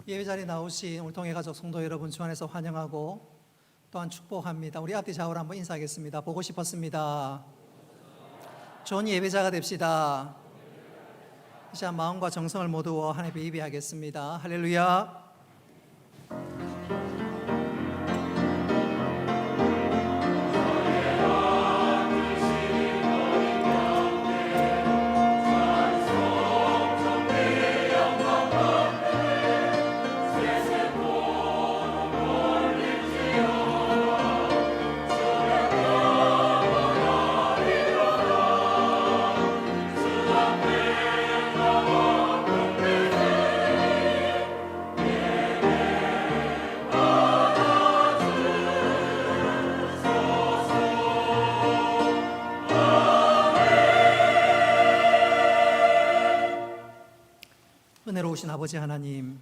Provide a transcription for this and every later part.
예배 자리에 나오신 우리 동해가족 성도 여러분 주 안에서 환영하고 또한 축복합니다. 우리 앞뒤 좌우로 한번 인사하겠습니다. 보고 싶었습니다. 좋은 예배자가 됩시다. 이제 마음과 정성을 모두어 하나님께 예배하겠습니다. 할렐루야. 은혜로우신 아버지 하나님,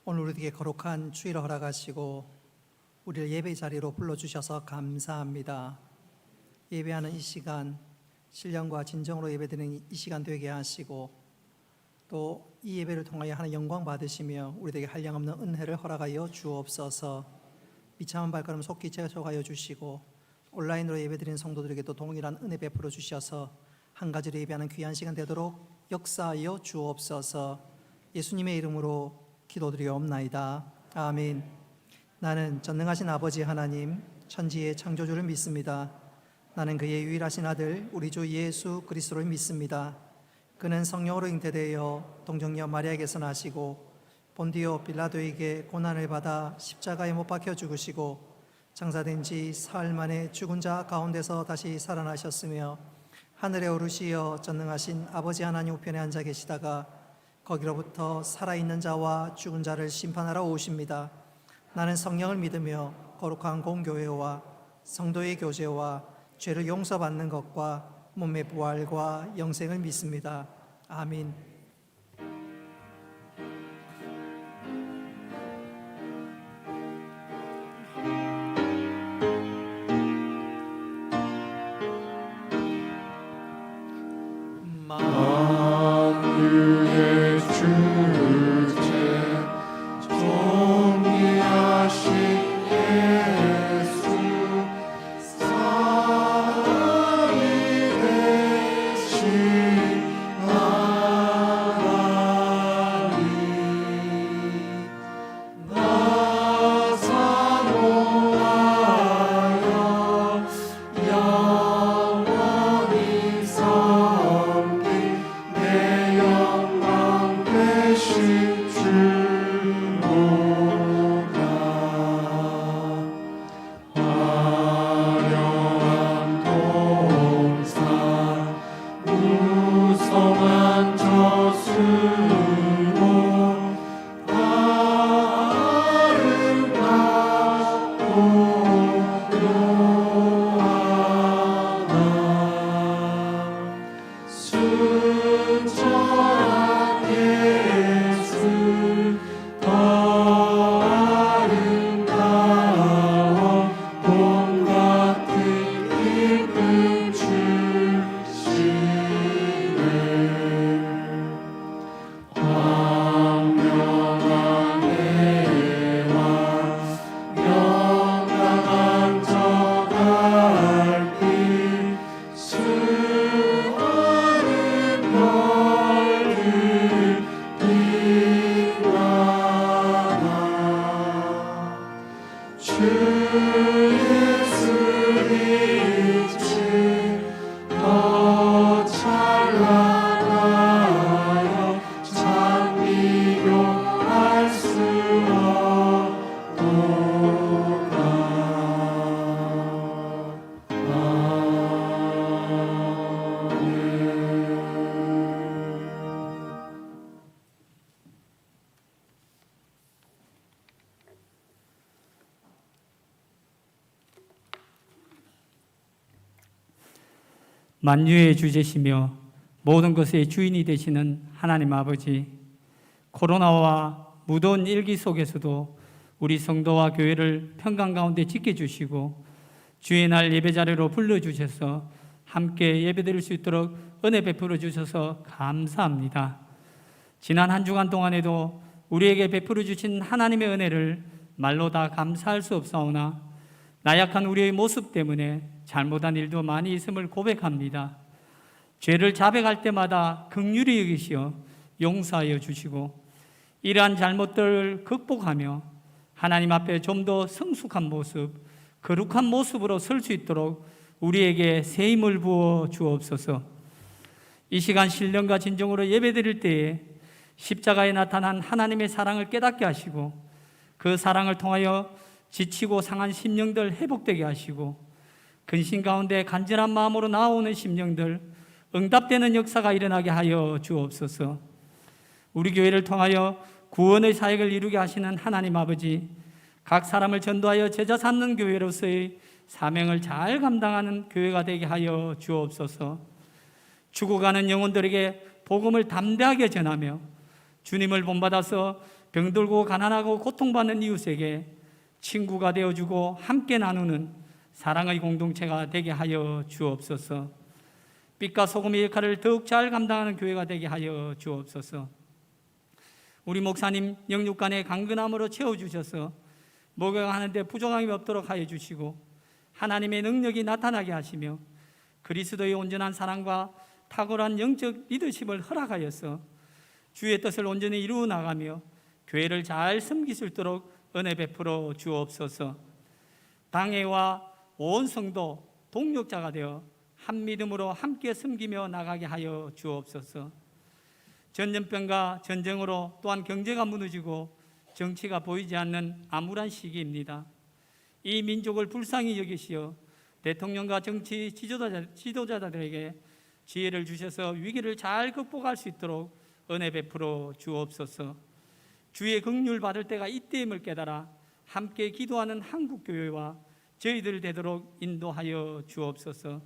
오늘 우리에게 거룩한 주일을 허락하시고 우리를 예배 자리로 불러주셔서 감사합니다. 예배하는 이 시간, 신령과 진정으로 예배드리는 이 시간 되게 하시고 또 이 예배를 통하여 하나님 영광 받으시며 우리에게 한량없는 은혜를 허락하여 주옵소서. 비참한 발걸음 속히 재촉하여 주시고 온라인으로 예배드리는 성도들에게도 동일한 은혜 베풀어 주셔서 한 가지로 예배하는 귀한 시간 되도록 역사하여 주옵소서. 예수님의 이름으로 기도드리옵나이다. 아멘. 나는 전능하신 아버지 하나님, 천지의 창조주를 믿습니다. 나는 그의 유일하신 아들 우리 주 예수 그리스도를 믿습니다. 그는 성령으로 잉태되어 동정녀 마리아에게서 나시고 본디오 빌라도에게 고난을 받아 십자가에 못 박혀 죽으시고 장사된 지 사흘 만에 죽은 자 가운데서 다시 살아나셨으며 하늘에 오르시어 전능하신 아버지 하나님 우편에 앉아 계시다가 거기로부터 살아있는 자와 죽은 자를 심판하러 오십니다. 나는 성령을 믿으며 거룩한 공교회와 성도의 교제와 죄를 용서받는 것과 몸의 부활과 영생을 믿습니다. 아멘. 만유의 주제 존귀하신 예수 사랑이 되신 하나님 나사로하여 영원히 섬긴 내 영광 되신 주로다. 화려한 동산 무성한 저수로 아름답고 묘하나 순전한 예수 더 아름다워 봄 같은 기쁨 주시네. 광명한 해와 영광한 저 달빛 수많은 별들 빛나나 주 예수 빛이 더 찬란하여 참 비교할 수 없도다. 만유의 주제시며 모든 것의 주인이 되시는 하나님 아버지, 코로나와 무더운 일기 속에서도 우리 성도와 교회를 평강 가운데 지켜주시고 주의 날 예배 자리로 불러주셔서 함께 예배드릴 수 있도록 은혜 베풀어 주셔서 감사합니다. 지난 한 주간 동안에도 우리에게 베풀어 주신 하나님의 은혜를 말로 다 감사할 수 없사오나 나약한 우리의 모습 때문에 잘못한 일도 많이 있음을 고백합니다. 죄를 자백할 때마다 긍휼히 여기시어 용서하여 주시고 이러한 잘못들을 극복하며 하나님 앞에 좀 더 성숙한 모습, 거룩한 모습으로 설 수 있도록 우리에게 새 힘을 부어 주옵소서. 이 시간 신령과 진정으로 예배드릴 때에 십자가에 나타난 하나님의 사랑을 깨닫게 하시고 그 사랑을 통하여 지치고 상한 심령들 회복되게 하시고 근심 가운데 간절한 마음으로 나아오는 심령들 응답되는 역사가 일어나게 하여 주옵소서. 우리 교회를 통하여 구원의 사역을 이루게 하시는 하나님 아버지, 각 사람을 전도하여 제자 삼는 교회로서의 사명을 잘 감당하는 교회가 되게 하여 주옵소서. 죽어가는 영혼들에게 복음을 담대하게 전하며 주님을 본받아서 병들고 가난하고 고통받는 이웃에게 친구가 되어주고 함께 나누는 사랑의 공동체가 되게 하여 주옵소서. 빛과 소금의 역할을 더욱 잘 감당하는 교회가 되게 하여 주옵소서. 우리 목사님 영육간에 강건함으로 채워주셔서 목욕하는데 부족함이 없도록 하여 주시고 하나님의 능력이 나타나게 하시며 그리스도의 온전한 사랑과 탁월한 영적 리더십을 허락하여서 주의 뜻을 온전히 이루어 나가며 교회를 잘 섬길 수 있도록 은혜 베풀어 주옵소서. 당회와 온 성도 동력자가 되어 한 믿음으로 함께 섬기며 나가게 하여 주옵소서. 전염병과 전쟁으로 또한 경제가 무너지고 정치가 보이지 않는 암울한 시기입니다. 이 민족을 불쌍히 여기시어 대통령과 정치 지도자들에게 지혜를 주셔서 위기를 잘 극복할 수 있도록 은혜 베풀어 주옵소서. 주의 긍휼 받을 때가 이때임을 깨달아 함께 기도하는 한국교회와 저희들 되도록 인도하여 주옵소서.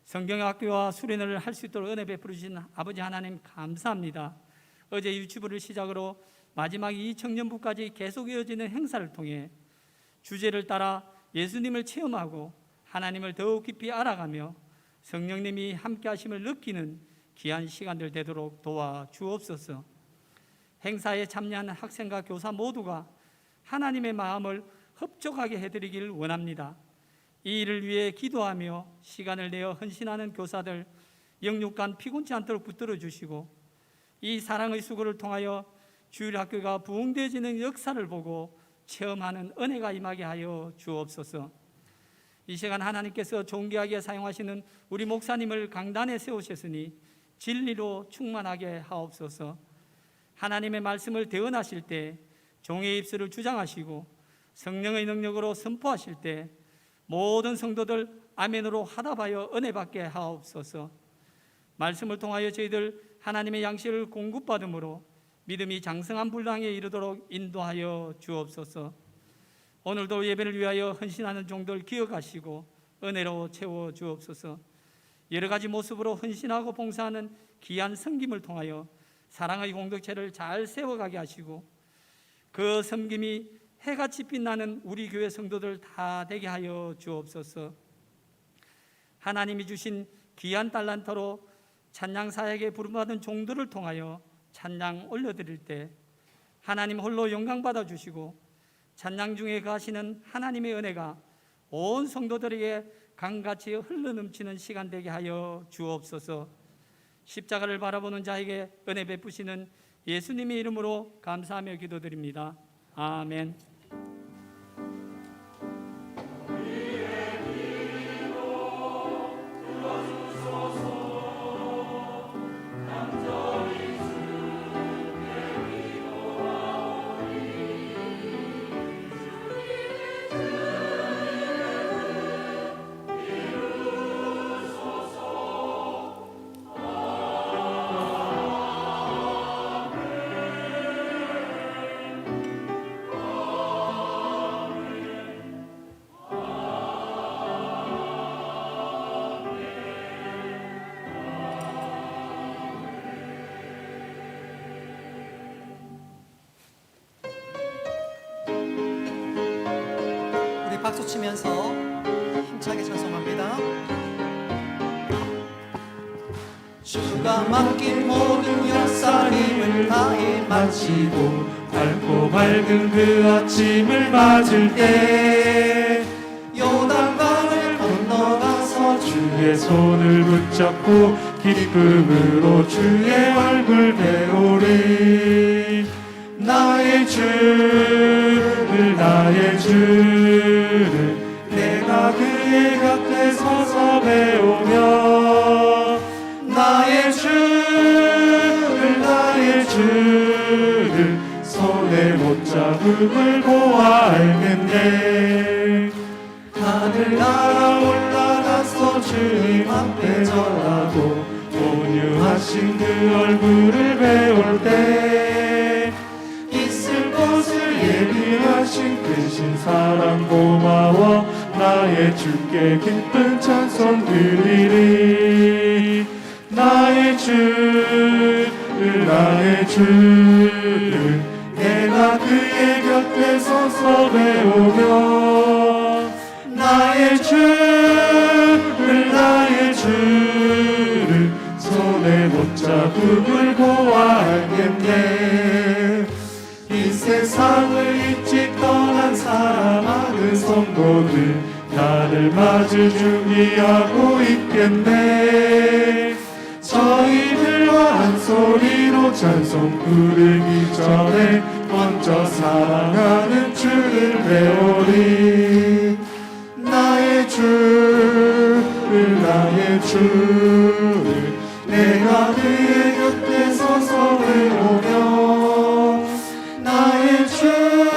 성경학교와 수련을 할 수 있도록 은혜 베풀어 주신 아버지 하나님 감사합니다. 어제 유치부를 시작으로 마지막 이 청년부까지 계속 이어지는 행사를 통해 주제를 따라 예수님을 체험하고 하나님을 더욱 깊이 알아가며 성령님이 함께 하심을 느끼는 귀한 시간들 되도록 도와 주옵소서. 행사에 참여하는 학생과 교사 모두가 하나님의 마음을 흡족하게 해드리길 원합니다. 이 일을 위해 기도하며 시간을 내어 헌신하는 교사들 영육간 피곤치 않도록 붙들어 주시고 이 사랑의 수고를 통하여 주일학교가 부흥되어지는 역사를 보고 체험하는 은혜가 임하게 하여 주옵소서. 이 시간 하나님께서 존귀하게 사용하시는 우리 목사님을 강단에 세우셨으니 진리로 충만하게 하옵소서. 하나님의 말씀을 대언하실 때 종의 입술을 주장하시고 성령의 능력으로 선포하실 때 모든 성도들 아멘으로 화답하여 은혜 받게 하옵소서. 말씀을 통하여 저희들 하나님의 양식을 공급받음으로 믿음이 장성한 분량에 이르도록 인도하여 주옵소서. 오늘도 예배를 위하여 헌신하는 종들 기억하시고 은혜로 채워 주옵소서. 여러 가지 모습으로 헌신하고 봉사하는 귀한 섬김을 통하여 사랑의 공동체를 잘 세워가게 하시고 그 섬김이 해같이 빛나는 우리 교회 성도들 다 되게 하여 주옵소서. 하나님이 주신 귀한 달란트로 찬양 사역에 부름받은 종들을 통하여 찬양 올려드릴 때 하나님 홀로 영광 받아 주시고 찬양 중에 거하시는 하나님의 은혜가 온 성도들에게 강같이 흘러넘치는 시간 되게 하여 주옵소서. 십자가를 바라보는 자에게 은혜 베푸시는 예수님의 이름으로 감사하며 기도드립니다. 아멘. 박수 치면서 힘차게 찬송합니다. 주가 맡긴 모든 역사 힘을 다해 마치고 밝고 밝은 그 아침을 맞을 때 요단강을 건너가서 주의 손을 붙잡고 기쁨으로 주의 얼굴 배우리. 나의 주를 내가 그의 곁에 서서 배우며 나의 주를 손에 못 자국을 보아 알겠네. 하늘 날아 올라가서 주님 앞에 절하고 온유하신 그 얼굴을 배울 때 있을 곳을 예비하신 크신 사랑 고마워 나의 주께 기쁜 찬송 드리리. 나의 주를 내가 그의 곁에 서서 배우며 나의 주를 손에 못 자국을 보아 알겠네. 이 세상을 일찍 떠난 사랑하는 성도들 나를 맞을 준비하고 있겠네. 저희들과 한 소리로 찬송 부르기 전에 먼저 사랑하는 주를 배우리. 나의 주를 내가 그의 곁에 서서 배우며 나의 주를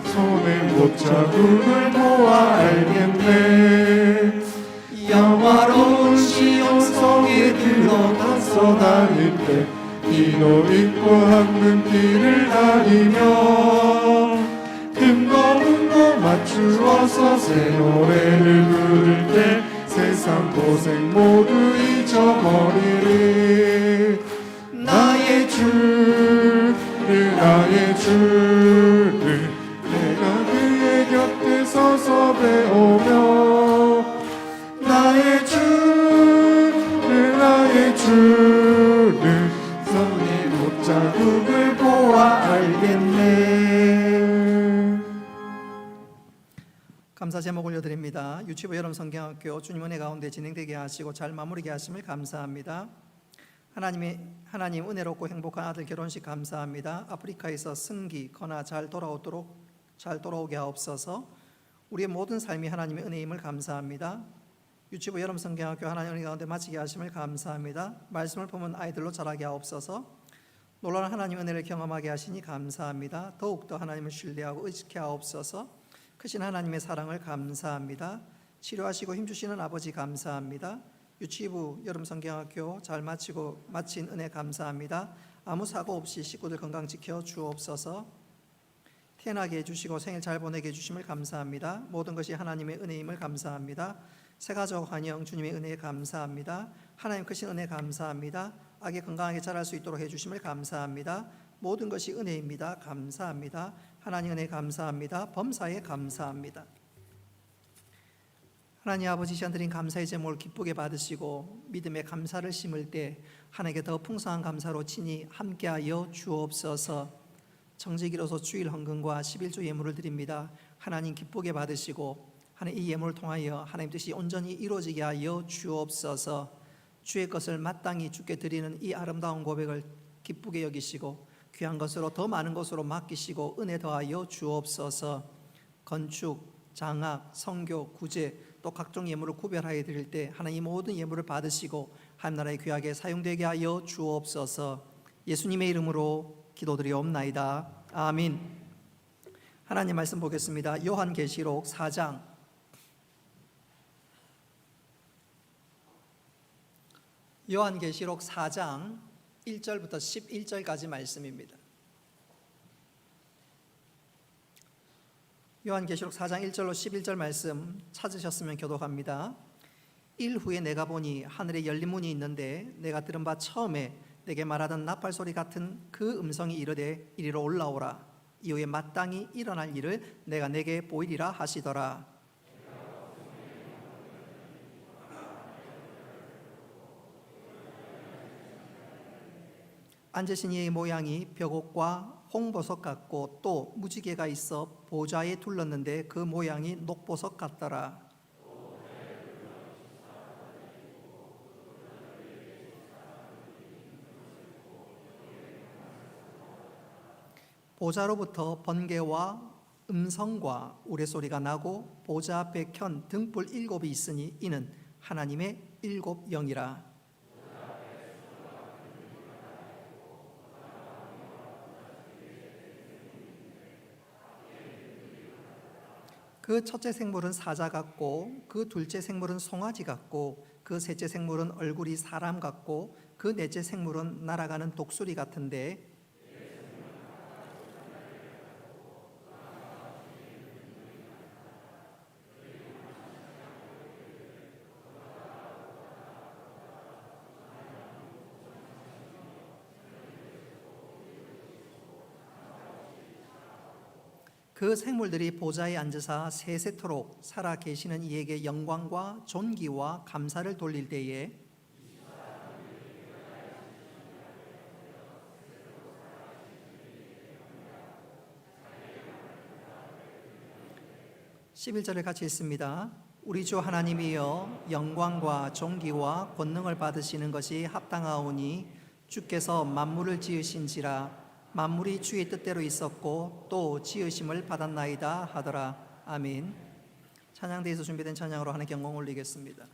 손에 못 자국을 보아 알겠네. 영화로운 시온 성에 들어가서 다닐 때 기도 잊고 항는 길을 다니며 금고 문고 맞추어서 새 노래를 부를 때 세상 고생 모두 잊어버리리. 나의 주를 내가 그의 곁에 서서 배우며 나의 주를 손에 못 자국을 보아 알겠네. 감사 제목 올려드립니다. 유치부 여름 성경학교 주님 은혜 가운데 진행되게 하시고 잘 마무리게 하심을 감사합니다. 하나님 은혜롭고 행복한 아들 결혼식 감사합니다. 아프리카에서 승기 거나 잘 돌아오게 하옵소서. 우리의 모든 삶이 하나님의 은혜임을 감사합니다. 유치부 여름 성경학교 하나님 은혜 가운데 마치게 하심을 감사합니다. 말씀을 보면 아이들로 자라게 하옵소서. 놀라운 하나님 은혜를 경험하게 하시니 감사합니다. 더욱더 하나님을 신뢰하고 의식해 하옵소서. 크신 하나님의 사랑을 감사합니다. 치료하시고 힘주시는 아버지 감사합니다. 유치부 여름 성경학교 잘 마친 은혜 감사합니다. 아무 사고 없이 식구들 건강 지켜 주옵소서. 태어나게 해주시고 생일 잘 보내게 해주심을 감사합니다. 모든 것이 하나님의 은혜임을 감사합니다. 새가족 환영 주님의 은혜에 감사합니다. 하나님 크신 은혜 감사합니다. 아기 건강하게 자랄 수 있도록 해주심을 감사합니다. 모든 것이 은혜입니다. 감사합니다. 하나님 은혜 감사합니다. 범사에 감사합니다. 하나님 아버지 시간 드린 감사의 제목을 기쁘게 받으시고 믿음의 감사를 심을 때 하나님께 더 풍성한 감사로 친히 함께하여 주옵소서. 정직이로서 주일 헌금과 11조 예물을 드립니다. 하나님 기쁘게 받으시고 하나님 이 예물을 통하여 하나님 뜻이 온전히 이루어지게 하여 주옵소서. 주의 것을 마땅히 주께 드리는 이 아름다운 고백을 기쁘게 여기시고 귀한 것으로 더 많은 것으로 맡기시고 은혜 더하여 주옵소서. 건축, 장학, 선교, 구제 또 각종 예물을 구별하여 드릴 때 하나님 이 모든 예물을 받으시고 하나님 나라의 귀하게 사용되게 하여 주옵소서. 예수님의 이름으로 기도드리옵나이다. 아멘. 하나님 말씀 보겠습니다. 요한계시록 4장 1절부터 11절까지 말씀입니다. 요한계시록 4장 1절로 11절 말씀 찾으셨으면 교독합니다. 일 후에 내가 보니 하늘에 열린 문이 있는데 내가 들은 바 처음에 내게 말하던 나팔 소리 같은 그 음성이 이르되 이리로 올라오라. 이후에 마땅히 일어날 일을 내가 내게 보이리라 하시더라. 앉으신 이의 모양이 벽옥과 홍보석 같고 또 무지개가 있어 보좌에 둘렀는데 그 모양이 녹보석 같더라. 보좌로부터 번개와 음성과 우레소리가 나고 보좌 앞에 켠 등불 7이 있으니 이는 하나님의 7 영이라. 그 첫째 생물은 사자 같고 그 둘째 생물은 송아지 같고 그 셋째 생물은 얼굴이 사람 같고 그 넷째 생물은 날아가는 독수리 같은데 그 생물들이 보좌에 앉으사 세세토록 살아 계시는 이에게 영광과 존귀와 감사를 돌릴 때에 11절을 같이 읽습니다. 우리 주 하나님이여 영광과 존귀와 권능을 받으시는 것이 합당하오니 주께서 만물을 지으신지라 만물이 주의 뜻대로 있었고 또 지으심을 받았나이다 하더라. 아멘. 찬양대에서 준비된 찬양으로 하나님께 영광 올리겠습니다.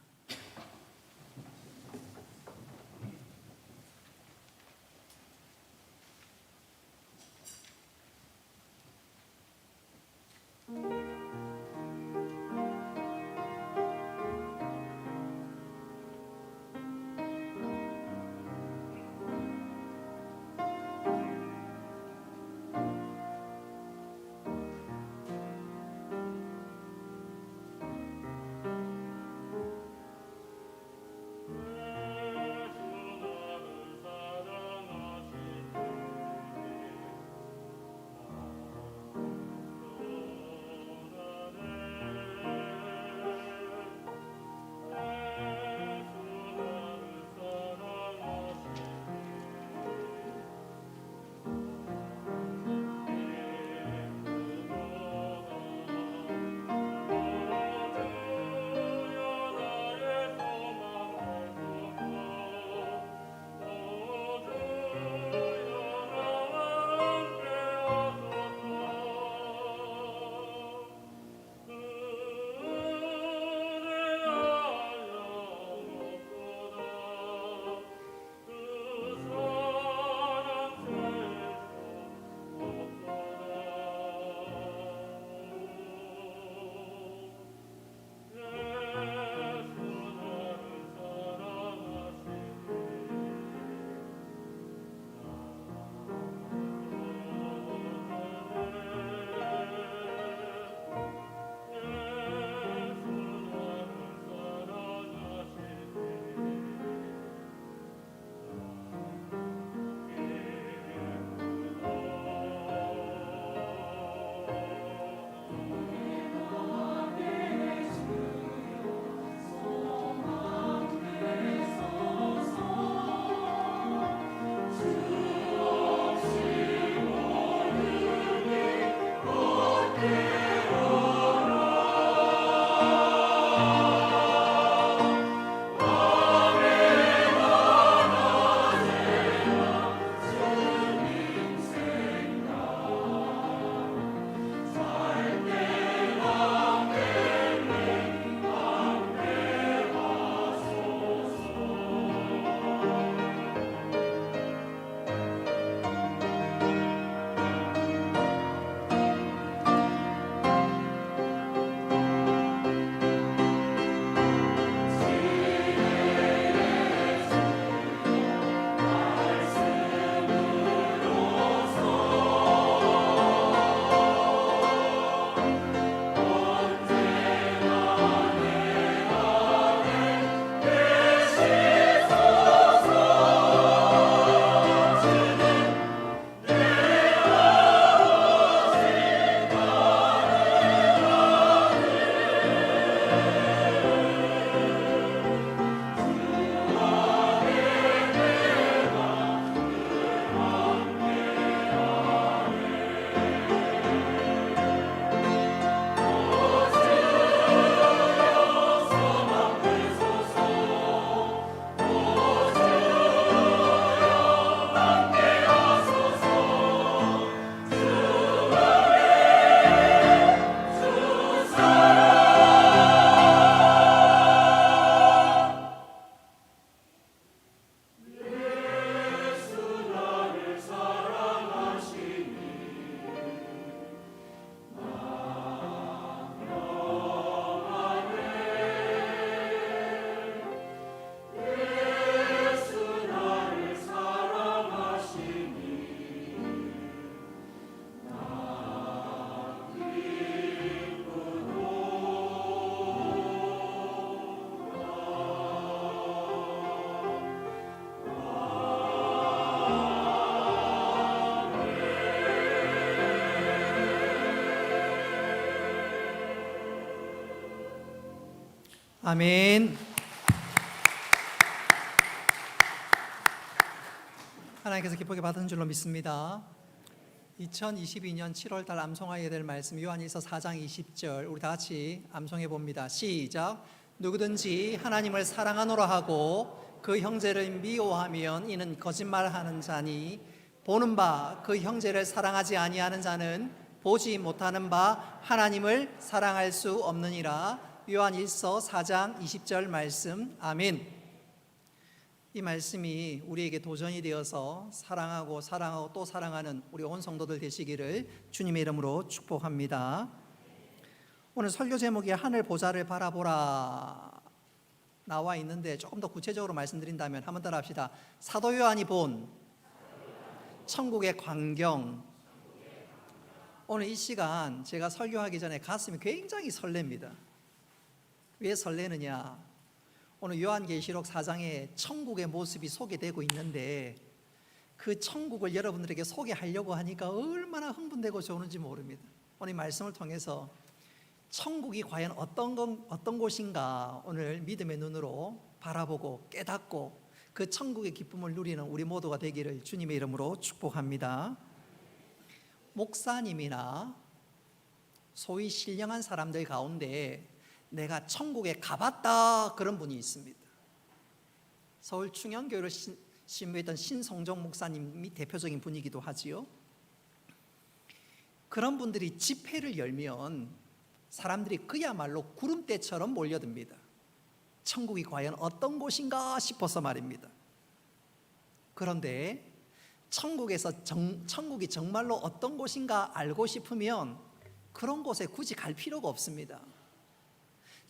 아멘. 하나님께서 기쁘게 받은 줄로 믿습니다. 2022년 7월 달 암송하게 될 말씀 요한일서 4장 20절 우리 다 같이 암송해 봅니다. 시작. 누구든지 하나님을 사랑하노라 하고 그 형제를 미워하면 이는 거짓말하는 자니 보는 바 그 형제를 사랑하지 아니하는 자는 보지 못하는 바 하나님을 사랑할 수 없느니라. 요한일서 4장 20절 말씀. 아멘. 이 말씀이 우리에게 도전이 되어서 사랑하고 또 사랑하는 우리 온 성도들 되시기를 주님의 이름으로 축복합니다. 오늘 설교 제목이 하늘 보좌를 바라보라 나와 있는데 조금 더 구체적으로 말씀드린다면 한번 따라 합시다. 사도 요한이 본 천국의 광경. 오늘 이 시간 제가 설교하기 전에 가슴이 굉장히 설렙니다. 왜 설레느냐? 오늘 요한계시록 4장에 천국의 모습이 소개되고 있는데 그 천국을 여러분들에게 소개하려고 하니까 얼마나 흥분되고 좋은지 모릅니다. 오늘 말씀을 통해서 천국이 과연 어떤 곳인가 오늘 믿음의 눈으로 바라보고 깨닫고 그 천국의 기쁨을 누리는 우리 모두가 되기를 주님의 이름으로 축복합니다. 목사님이나 소위 신령한 사람들 가운데 내가 천국에 가봤다 그런 분이 있습니다. 서울 충영교회를 신부했던 신성종 목사님이 대표적인 분이기도 하지요. 그런 분들이 집회를 열면 사람들이 그야말로 구름대처럼 몰려듭니다. 천국이 과연 어떤 곳인가 싶어서 말입니다. 그런데 천국이 정말로 어떤 곳인가 알고 싶으면 그런 곳에 굳이 갈 필요가 없습니다.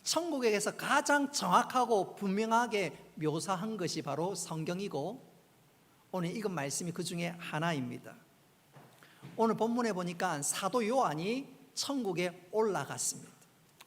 천국에서 가장 정확하고 분명하게 묘사한 것이 바로 성경이고 오늘 읽은 말씀이 그 중에 하나입니다. 오늘 본문에 보니까 사도 요한이 천국에 올라갔습니다.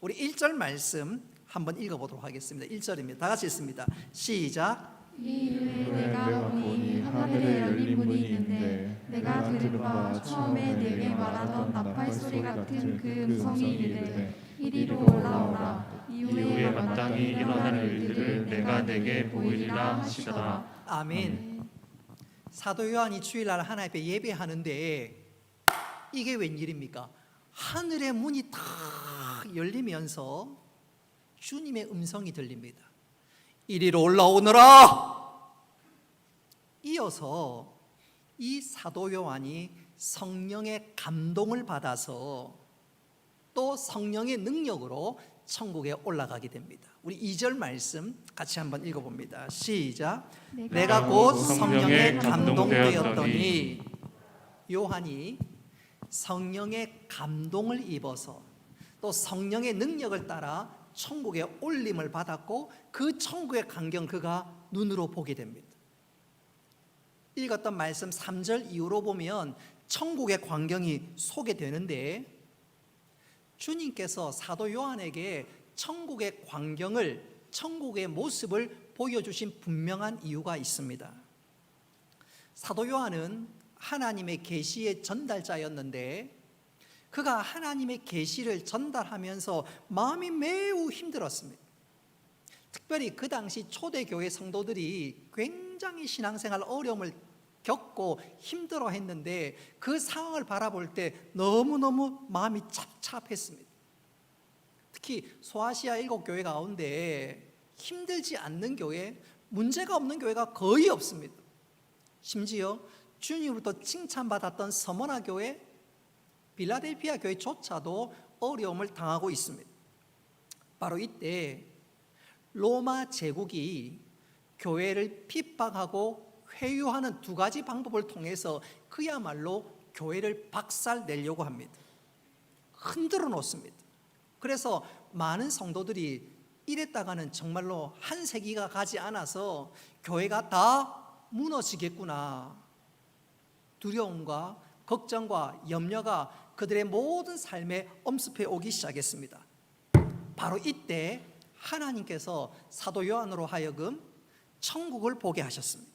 우리 1절 말씀 한번 읽어보도록 하겠습니다. 1절입니다. 다 같이 읽습니다. 시작. 이후에 내가 보니 하늘에 열린 문이 있는데 내가 들은 바 처음에 내게 말하던 나팔 소리 같은 그 음성이 이르되 이리로 올라오라. 이후에 마땅히 일어날 일들을 내가 내게 보이리라 하시더라. 아멘. 사도 요한이 주일날 하나님 앞에 예배하는데 이게 웬일입니까? 하늘의 문이 탁 열리면서 주님의 음성이 들립니다. 이리로 올라오너라. 이어서 이 사도 요한이 성령의 감동을 받아서 또 성령의 능력으로 천국에 올라가게 됩니다. 우리 2절 말씀 같이 한번 읽어봅니다. 시작. 내가 곧 성령에 감동되었더니 요한이 성령의 감동을 입어서 또 성령의 능력을 따라 천국에 올림을 받았고 그 천국의 광경 그가 눈으로 보게 됩니다. 읽었던 말씀 3절 이후로 보면 천국의 광경이 소개되는데 주님께서 사도 요한에게 천국의 광경을 천국의 모습을 보여주신 분명한 이유가 있습니다. 사도 요한은 하나님의 계시의 전달자였는데 그가 하나님의 계시를 전달하면서 마음이 매우 힘들었습니다. 특별히 그 당시 초대교회 성도들이 굉장히 신앙생활 어려움을 겪고 힘들어했는데 그 상황을 바라볼 때 너무너무 마음이 착잡했습니다. 특히 소아시아 7교회 가운데 힘들지 않는 교회, 문제가 없는 교회가 거의 없습니다. 심지어 주님으로부터 칭찬받았던 서머나 교회, 빌라델피아 교회조차도 어려움을 당하고 있습니다. 바로 이때 로마 제국이 교회를 핍박하고 회유하는 두 가지 방법을 통해서 그야말로 교회를 박살내려고 합니다. 흔들어 놓습니다. 그래서 많은 성도들이 이랬다가는 정말로 한 세기가 가지 않아서 교회가 다 무너지겠구나. 두려움과 걱정과 염려가 그들의 모든 삶에 엄습해 오기 시작했습니다. 바로 이때 하나님께서 사도 요한으로 하여금 천국을 보게 하셨습니다.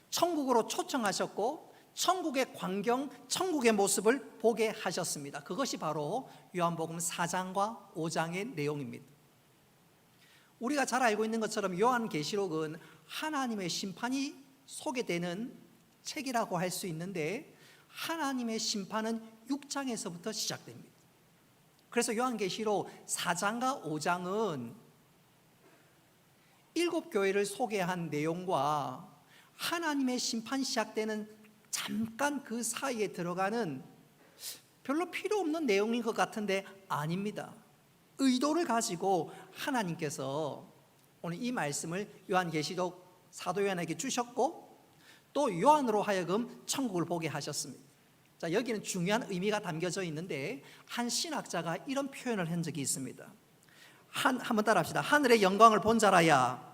천국으로 초청하셨고 천국의 광경, 천국의 모습을 보게 하셨습니다. 그것이 바로 요한복음 4장과 5장의 내용입니다. 우리가 잘 알고 있는 것처럼 요한계시록은 하나님의 심판이 소개되는 책이라고 할 수 있는데 하나님의 심판은 6장에서부터 시작됩니다. 그래서 요한계시록 4장과 5장은 7교회를 소개한 내용과 하나님의 심판이 시작되는 잠깐 그 사이에 들어가는 별로 필요 없는 내용인 것 같은데 아닙니다. 의도를 가지고 하나님께서 오늘 이 말씀을 요한계시록 사도 요한에게 주셨고 또 요한으로 하여금 천국을 보게 하셨습니다. 자, 여기는 중요한 의미가 담겨져 있는데 한 신학자가 이런 표현을 한 적이 있습니다. 한번 따라합시다. 하늘의 영광을 본 자라야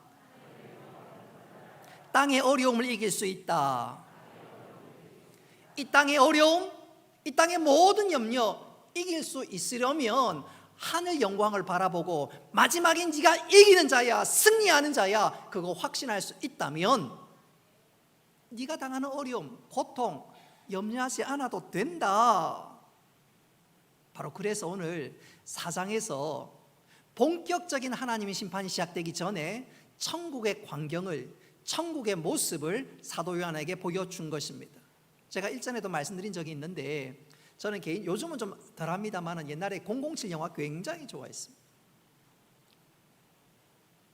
땅의 어려움을 이길 수 있다. 이 땅의 어려움, 이 땅의 모든 염려 이길 수 있으려면 하늘 영광을 바라보고 마지막엔 네가 이기는 자야, 승리하는 자야, 그거 확신할 수 있다면 네가 당하는 어려움, 고통 염려하지 않아도 된다. 바로 그래서 오늘 4장에서 본격적인 하나님의 심판이 시작되기 전에 천국의 광경을, 천국의 모습을 사도 요한에게 보여준 것입니다. 제가 일전에도 말씀드린 적이 있는데 저는 요즘은 좀 덜합니다만 옛날에 007 영화 굉장히 좋아했습니다.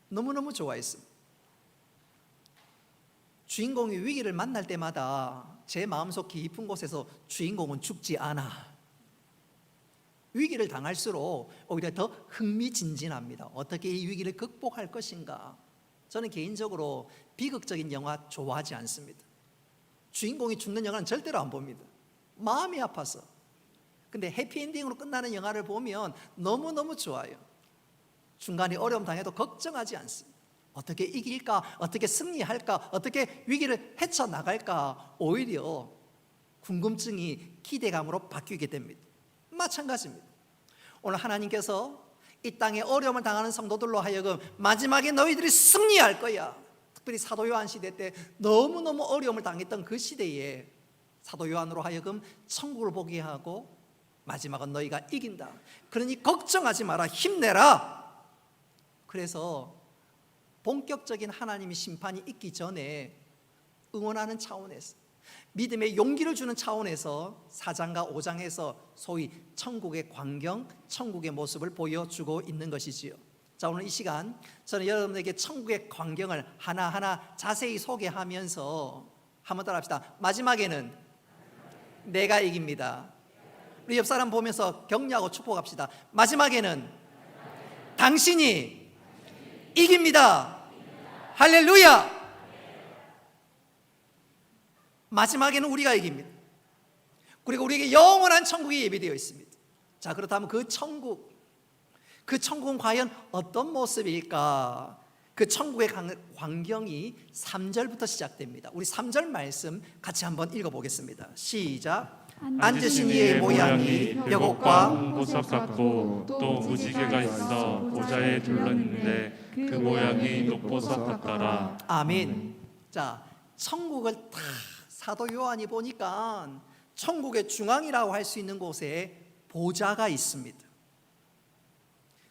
너무너무 좋아했습니다. 주인공이 위기를 만날 때마다 제 마음속 깊은 곳에서 주인공은 죽지 않아. 위기를 당할수록 오히려 더 흥미진진합니다. 어떻게 이 위기를 극복할 것인가. 저는 개인적으로 비극적인 영화 좋아하지 않습니다. 주인공이 죽는 영화는 절대로 안 봅니다. 마음이 아파서. 근데 해피엔딩으로 끝나는 영화를 보면 너무너무 좋아요. 중간에 어려움 당해도 걱정하지 않습니다. 어떻게 이길까? 어떻게 승리할까? 어떻게 위기를 헤쳐나갈까? 오히려 궁금증이 기대감으로 바뀌게 됩니다. 마찬가지입니다. 오늘 하나님께서 이 땅에 어려움을 당하는 성도들로 하여금 마지막에 너희들이 승리할 거야. 특별히 사도 요한 시대 때 너무너무 어려움을 당했던 그 시대에 사도 요한으로 하여금 천국을 보게 하고 마지막은 너희가 이긴다. 그러니 걱정하지 마라. 힘내라. 그래서 본격적인 하나님의 심판이 있기 전에 응원하는 차원에서 믿음의 용기를 주는 차원에서 4장과 5장에서 소위 천국의 광경, 천국의 모습을 보여주고 있는 것이지요. 자, 오늘 이 시간 저는 여러분에게 천국의 광경을 하나하나 자세히 소개하면서 한번 따라합시다. 마지막에는 내가 이깁니다. 우리 옆 사람 보면서 격려하고 축복합시다. 마지막에는 당신이 이깁니다. 할렐루야. 마지막에는 우리가 이깁니다. 그리고 우리에게 영원한 천국이 예비되어 있습니다. 자, 그렇다면 그 천국은 과연 어떤 모습일까? 그 천국의 광경이 3절부터 시작됩니다. 우리 3절 말씀 같이 한번 읽어보겠습니다. 시작. 앉으신 이의 모양이 벽옥과 보석 같고 또 무지개가 있어 보좌에 둘러있는데 그 모양이 녹보석 같더라. 아멘. 자, 천국을 다 사도 요한이 보니까 천국의 중앙이라고 할 수 있는 곳에 보좌가 있습니다.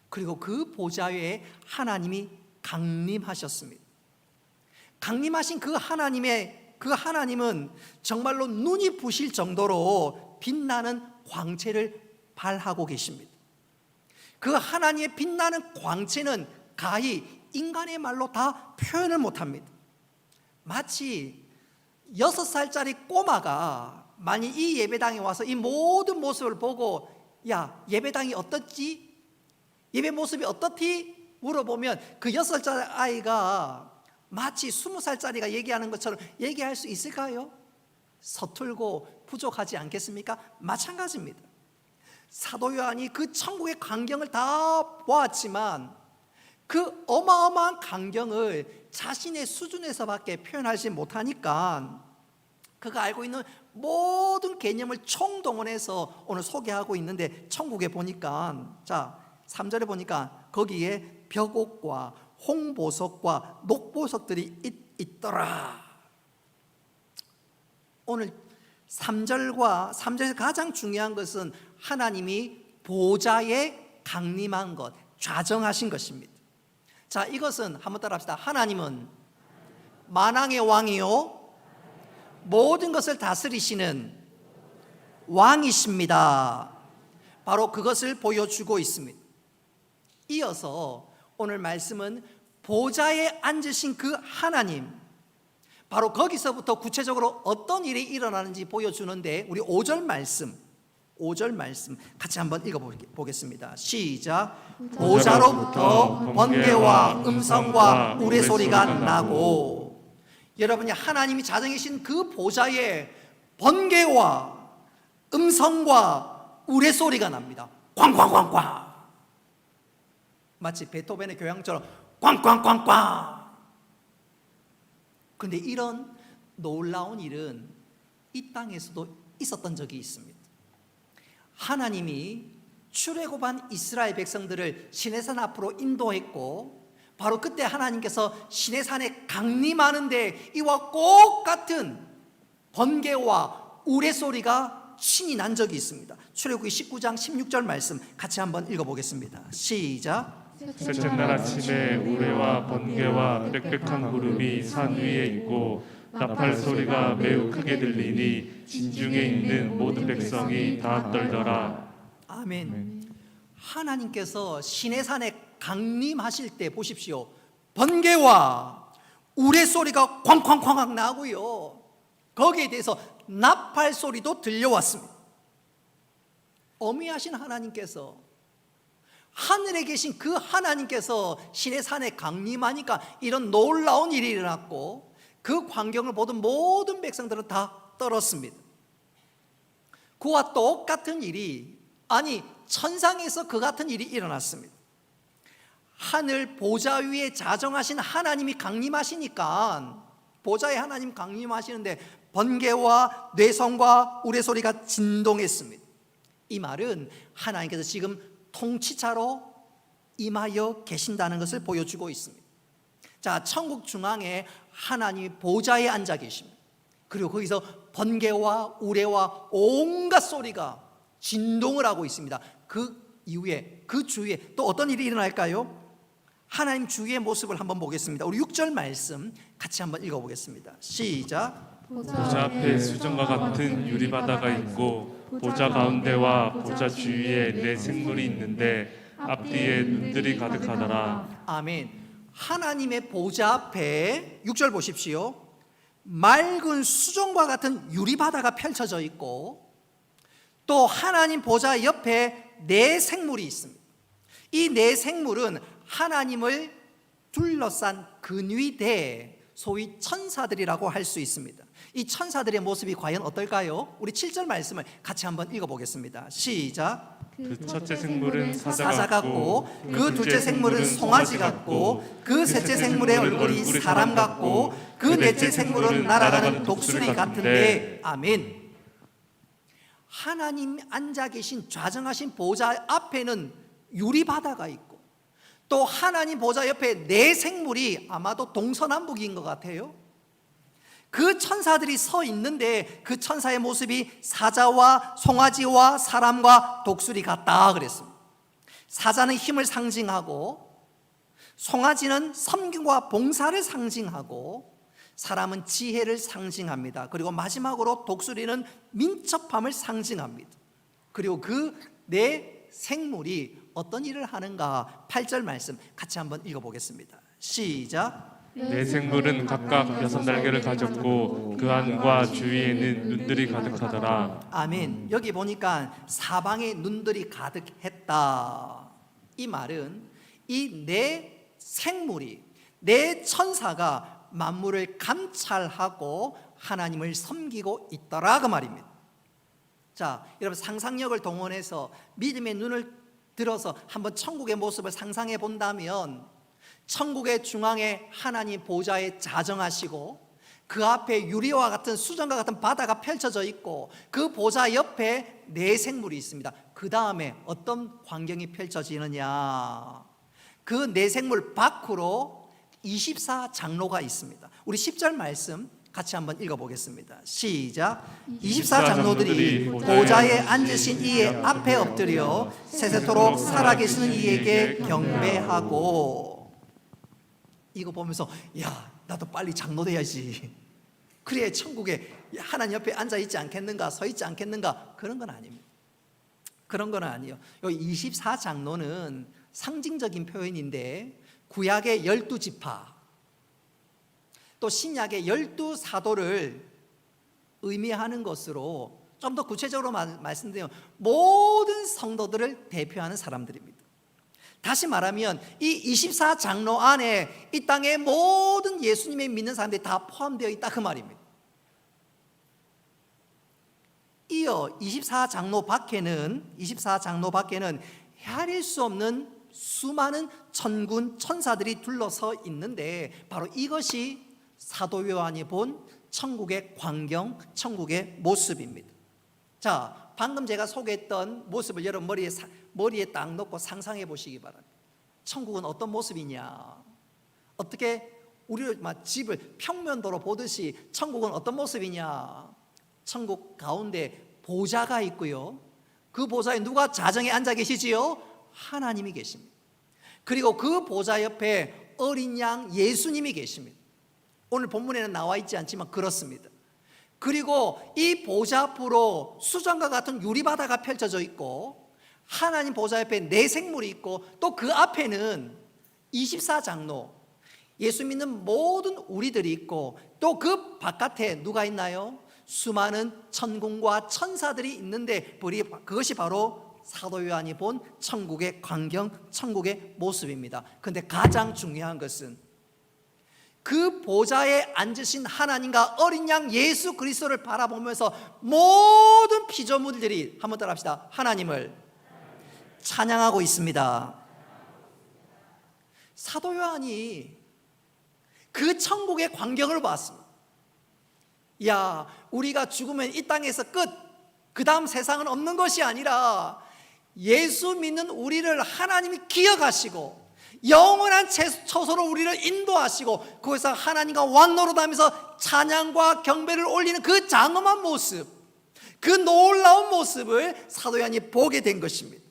그리고 그 보좌 위에 하나님이 강림하셨습니다. 강림하신 그 하나님은 정말로 눈이 부실 정도로 빛나는 광채를 발하고 계십니다. 그 하나님의 빛나는 광채는 가히 인간의 말로 다 표현을 못합니다. 마치 6살짜리 꼬마가 만약 이 예배당에 와서 이 모든 모습을 보고 야, 예배당이 어떻지? 예배 모습이 어떻디? 물어보면 그 6살짜리 아이가 마치 20살짜리가 얘기하는 것처럼 얘기할 수 있을까요? 서툴고 부족하지 않겠습니까? 마찬가지입니다. 사도 요한이 그 천국의 광경을 다 보았지만 그 어마어마한 광경을 자신의 수준에서밖에 표현하지 못하니까 그가 알고 있는 모든 개념을 총동원해서 오늘 소개하고 있는데 천국에 보니까 자 3절에 보니까 거기에 벽옥과 홍보석과 녹보석들이 있더라. 오늘 3절에서 가장 중요한 것은 하나님이 보좌에 강림한 것, 좌정하신 것입니다. 자, 이것은 한번 따라합시다. 하나님은 만왕의 왕이요 모든 것을 다스리시는 왕이십니다. 바로 그것을 보여주고 있습니다. 이어서 오늘 말씀은 보좌에 앉으신 그 하나님, 바로 거기서부터 구체적으로 어떤 일이 일어나는지 보여주는데, 우리 5절 말씀 같이 한번 읽어보겠습니다. 시작. 보좌로부터 번개와 음성과 우레소리가 나고. 여러분이 하나님이 자정이신 그 보좌에 번개와 음성과 우레소리가 납니다. 꽝꽝꽝꽝. 마치 베토벤의 교향처럼 꽝꽝꽝꽝. 그런데 이런 놀라운 일은 이 땅에서도 있었던 적이 있습니다. 하나님이 출애굽한 이스라엘 백성들을 시내산 앞으로 인도했고, 바로 그때 하나님께서 시내산에 강림하는데 이와 똑같은 번개와 우레소리가 친히 난 적이 있습니다. 출애굽기 19장 16절 말씀 같이 한번 읽어보겠습니다. 시작. 셋째날 아침에 우레와 번개와 빽빽한 구름이 산 위에 있고 나팔 소리가 매우 크게 들리니 진중에 있는 모든 백성이 다 떨더라. 아멘. 하나님께서 시내산에 강림하실 때 보십시오. 번개와 우레소리가 쾅쾅쾅 나고요, 거기에 대해서 나팔 소리도 들려왔습니다. 어미하신 하나님께서, 하늘에 계신 그 하나님께서 시내산에 강림하니까 이런 놀라운 일이 일어났고, 그 광경을 보던 모든 백성들은 다 떨었습니다. 그와 똑같은 일이, 아니 천상에서 그 같은 일이 일어났습니다. 하늘 보좌 위에 자정하신 하나님이 강림하시니까, 보좌에 하나님 강림하시는데 번개와 뇌성과 우레소리가 진동했습니다. 이 말은 하나님께서 지금 통치자로 임하여 계신다는 것을 보여주고 있습니다. 자, 천국 중앙에 하나님이 보좌에 앉아 계십니다. 그리고 거기서 번개와 우레와 온갖 소리가 진동을 하고 있습니다. 그 이후에, 그 주위에 또 어떤 일이 일어날까요? 하나님 주위의 모습을 한번 보겠습니다. 우리 6절 말씀 같이 한번 읽어보겠습니다. 시작. 보좌 앞에 수정과 같은 유리바다가 있고 보좌 가운데와 보좌 주위에 네 생물이 있는데 앞뒤에 눈들이 가득하더라. 아멘. 하나님의 보좌 앞에 6절 보십시오. 맑은 수정과 같은 유리바다가 펼쳐져 있고, 또 하나님 보좌 옆에 네 생물이 있습니다. 이 네 생물은 하나님을 둘러싼 근위대, 소위 천사들이라고 할 수 있습니다. 이 천사들의 모습이 과연 어떨까요? 우리 7절 말씀을 같이 한번 읽어보겠습니다. 시작. 그 첫째 생물은 사자 같고, 그 둘째 생물은 송아지 같고, 그 셋째 생물의 얼굴이 사람 같고, 그 넷째 생물은 날아가는 독수리 같은데. 아멘. 하나님 앉아 계신 좌정하신 보좌 앞에는 유리바다가 있고, 또 하나님 보좌 옆에 네 생물이 아마도 동서남북인 것 같아요. 그 천사들이 서 있는데 그 천사의 모습이 사자와 송아지와 사람과 독수리 같다 그랬습니다. 사자는 힘을 상징하고, 송아지는 섬김과 봉사를 상징하고, 사람은 지혜를 상징합니다. 그리고 마지막으로 독수리는 민첩함을 상징합니다. 그리고 그 네 생물이 어떤 일을 하는가, 8절 말씀 같이 한번 읽어보겠습니다. 시작. 네 생물은 각각 6날개를 가졌고 그 안과 주위에는 눈들이 가득하더라. 아멘. 여기 보니까 사방에 눈들이 가득했다. 이 말은 이 네 생물이, 네 천사가 만물을 감찰하고 하나님을 섬기고 있더라 그 말입니다. 자, 여러분 상상력을 동원해서 믿음의 눈을 들어서 한번 천국의 모습을 상상해 본다면, 천국의 중앙에 하나님 보좌에 자정하시고, 그 앞에 유리와 같은 수정과 같은 바다가 펼쳐져 있고, 그 보좌 옆에 네 생물이 있습니다. 그 다음에 어떤 광경이 펼쳐지느냐, 그 네 생물 밖으로 24장로가 있습니다. 우리 10절 말씀 같이 한번 읽어보겠습니다. 시작. 24장로들이 보좌에 앉으신 이의 앞에 엎드려 세세토록 살아계시는 이에게 경배하고. 이거 보면서 야, 나도 빨리 장로돼야지. 그래야 천국에 하나님 옆에 앉아 있지 않겠는가, 서 있지 않겠는가. 그런 건 아닙니다. 그런 건 아니에요. 이 24장로는 상징적인 표현인데 구약의 12지파 또 신약의 12사도를 의미하는 것으로 좀 더 구체적으로 말씀드리면 모든 성도들을 대표하는 사람들입니다. 다시 말하면 이 24장로 안에 이 땅의 모든 예수님을 믿는 사람들이 다 포함되어 있다 그 말입니다. 이어 24장로 밖에는 헤아릴 수 없는 수많은 천군 천사들이 둘러서 있는데 바로 이것이 사도 요한이 본 천국의 광경, 천국의 모습입니다. 자, 방금 제가 소개했던 모습을 여러분 머리에 딱 놓고 상상해 보시기 바랍니다. 천국은 어떤 모습이냐? 어떻게 우리를 집을 평면도로 보듯이 천국은 어떤 모습이냐? 천국 가운데 보좌가 있고요. 그 보좌에 누가 자정에 앉아 계시지요? 하나님이 계십니다. 그리고 그 보좌 옆에 어린 양 예수님이 계십니다. 오늘 본문에는 나와 있지 않지만 그렇습니다. 그리고 이 보좌 앞으로 수정과 같은 유리바다가 펼쳐져 있고 하나님 보좌 옆에 네 생물이 있고 또 그 앞에는 24장로 예수 믿는 모든 우리들이 있고 또 그 바깥에 누가 있나요? 수많은 천군과 천사들이 있는데 그것이 바로 사도 요한이 본 천국의 광경, 천국의 모습입니다. 그런데 가장 중요한 것은 그 보좌에 앉으신 하나님과 어린 양 예수 그리스도를 바라보면서 모든 피조물들이 한번 따라합시다. 하나님을 찬양하고 있습니다. 사도 요한이 그 천국의 광경을 봤습니다. 야, 우리가 죽으면 이 땅에서 끝, 그 다음 세상은 없는 것이 아니라 예수 믿는 우리를 하나님이 기억하시고 영원한 처소로 우리를 인도하시고 거기서 하나님과 왕노릇하면서 찬양과 경배를 올리는 그 장엄한 모습, 그 놀라운 모습을 사도 요한이 보게 된 것입니다.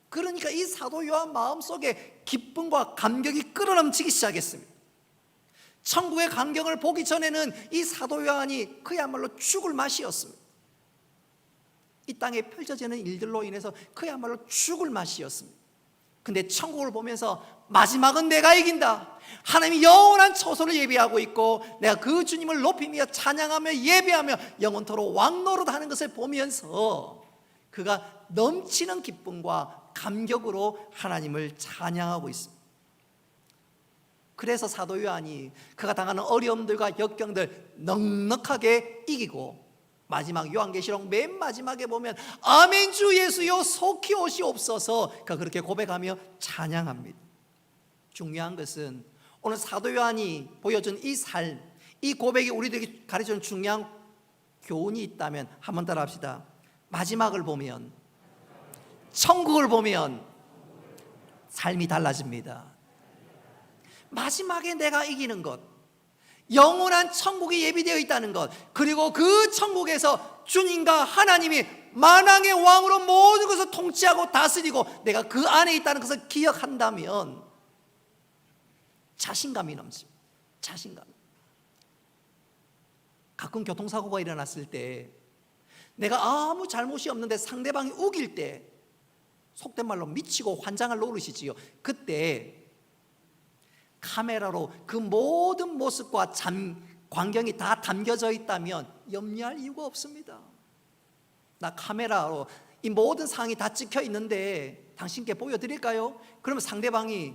그러니까 이 사도 요한 마음속에 기쁨과 감격이 끌어넘치기 시작했습니다. 천국의 광경을 보기 전에는 이 사도 요한이 그야말로 죽을 맛이었습니다. 이 땅에 펼쳐지는 일들로 인해서 그야말로 죽을 맛이었습니다. 근데 천국을 보면서 마지막은 내가 이긴다, 하나님이 영원한 처소를 예비하고 있고 내가 그 주님을 높이며 찬양하며 예배하며 영원토록 왕노릇하는 것을 보면서 그가 넘치는 기쁨과 감격으로 하나님을 찬양하고 있습니다. 그래서 사도 요한이 그가 당하는 어려움들과 역경들 넉넉하게 이기고 마지막 요한계시록 맨 마지막에 보면 아멘 주 예수여 속히 오시옵소서 그가 그렇게 고백하며 찬양합니다. 중요한 것은 오늘 사도 요한이 보여준 이 삶, 이 고백이 우리들에게 가르쳐주는 중요한 교훈이 있다면 한번 따라합시다. 마지막을 보면, 천국을 보면 삶이 달라집니다. 마지막에 내가 이기는 것, 영원한 천국이 예비되어 있다는 것, 그리고 그 천국에서 주님과 하나님이 만왕의 왕으로 모든 것을 통치하고 다스리고 내가 그 안에 있다는 것을 기억한다면 자신감이 넘칩니다. 자신감. 가끔 교통사고가 일어났을 때 내가 아무 잘못이 없는데 상대방이 우길 때 속된 말로 미치고 환장할 노릇이지요. 그때 카메라로 그 모든 모습과 광경이 다 담겨져 있다면 염려할 이유가 없습니다. 나 카메라로 이 모든 상황이 다 찍혀 있는데 당신께 보여드릴까요? 그러면 상대방이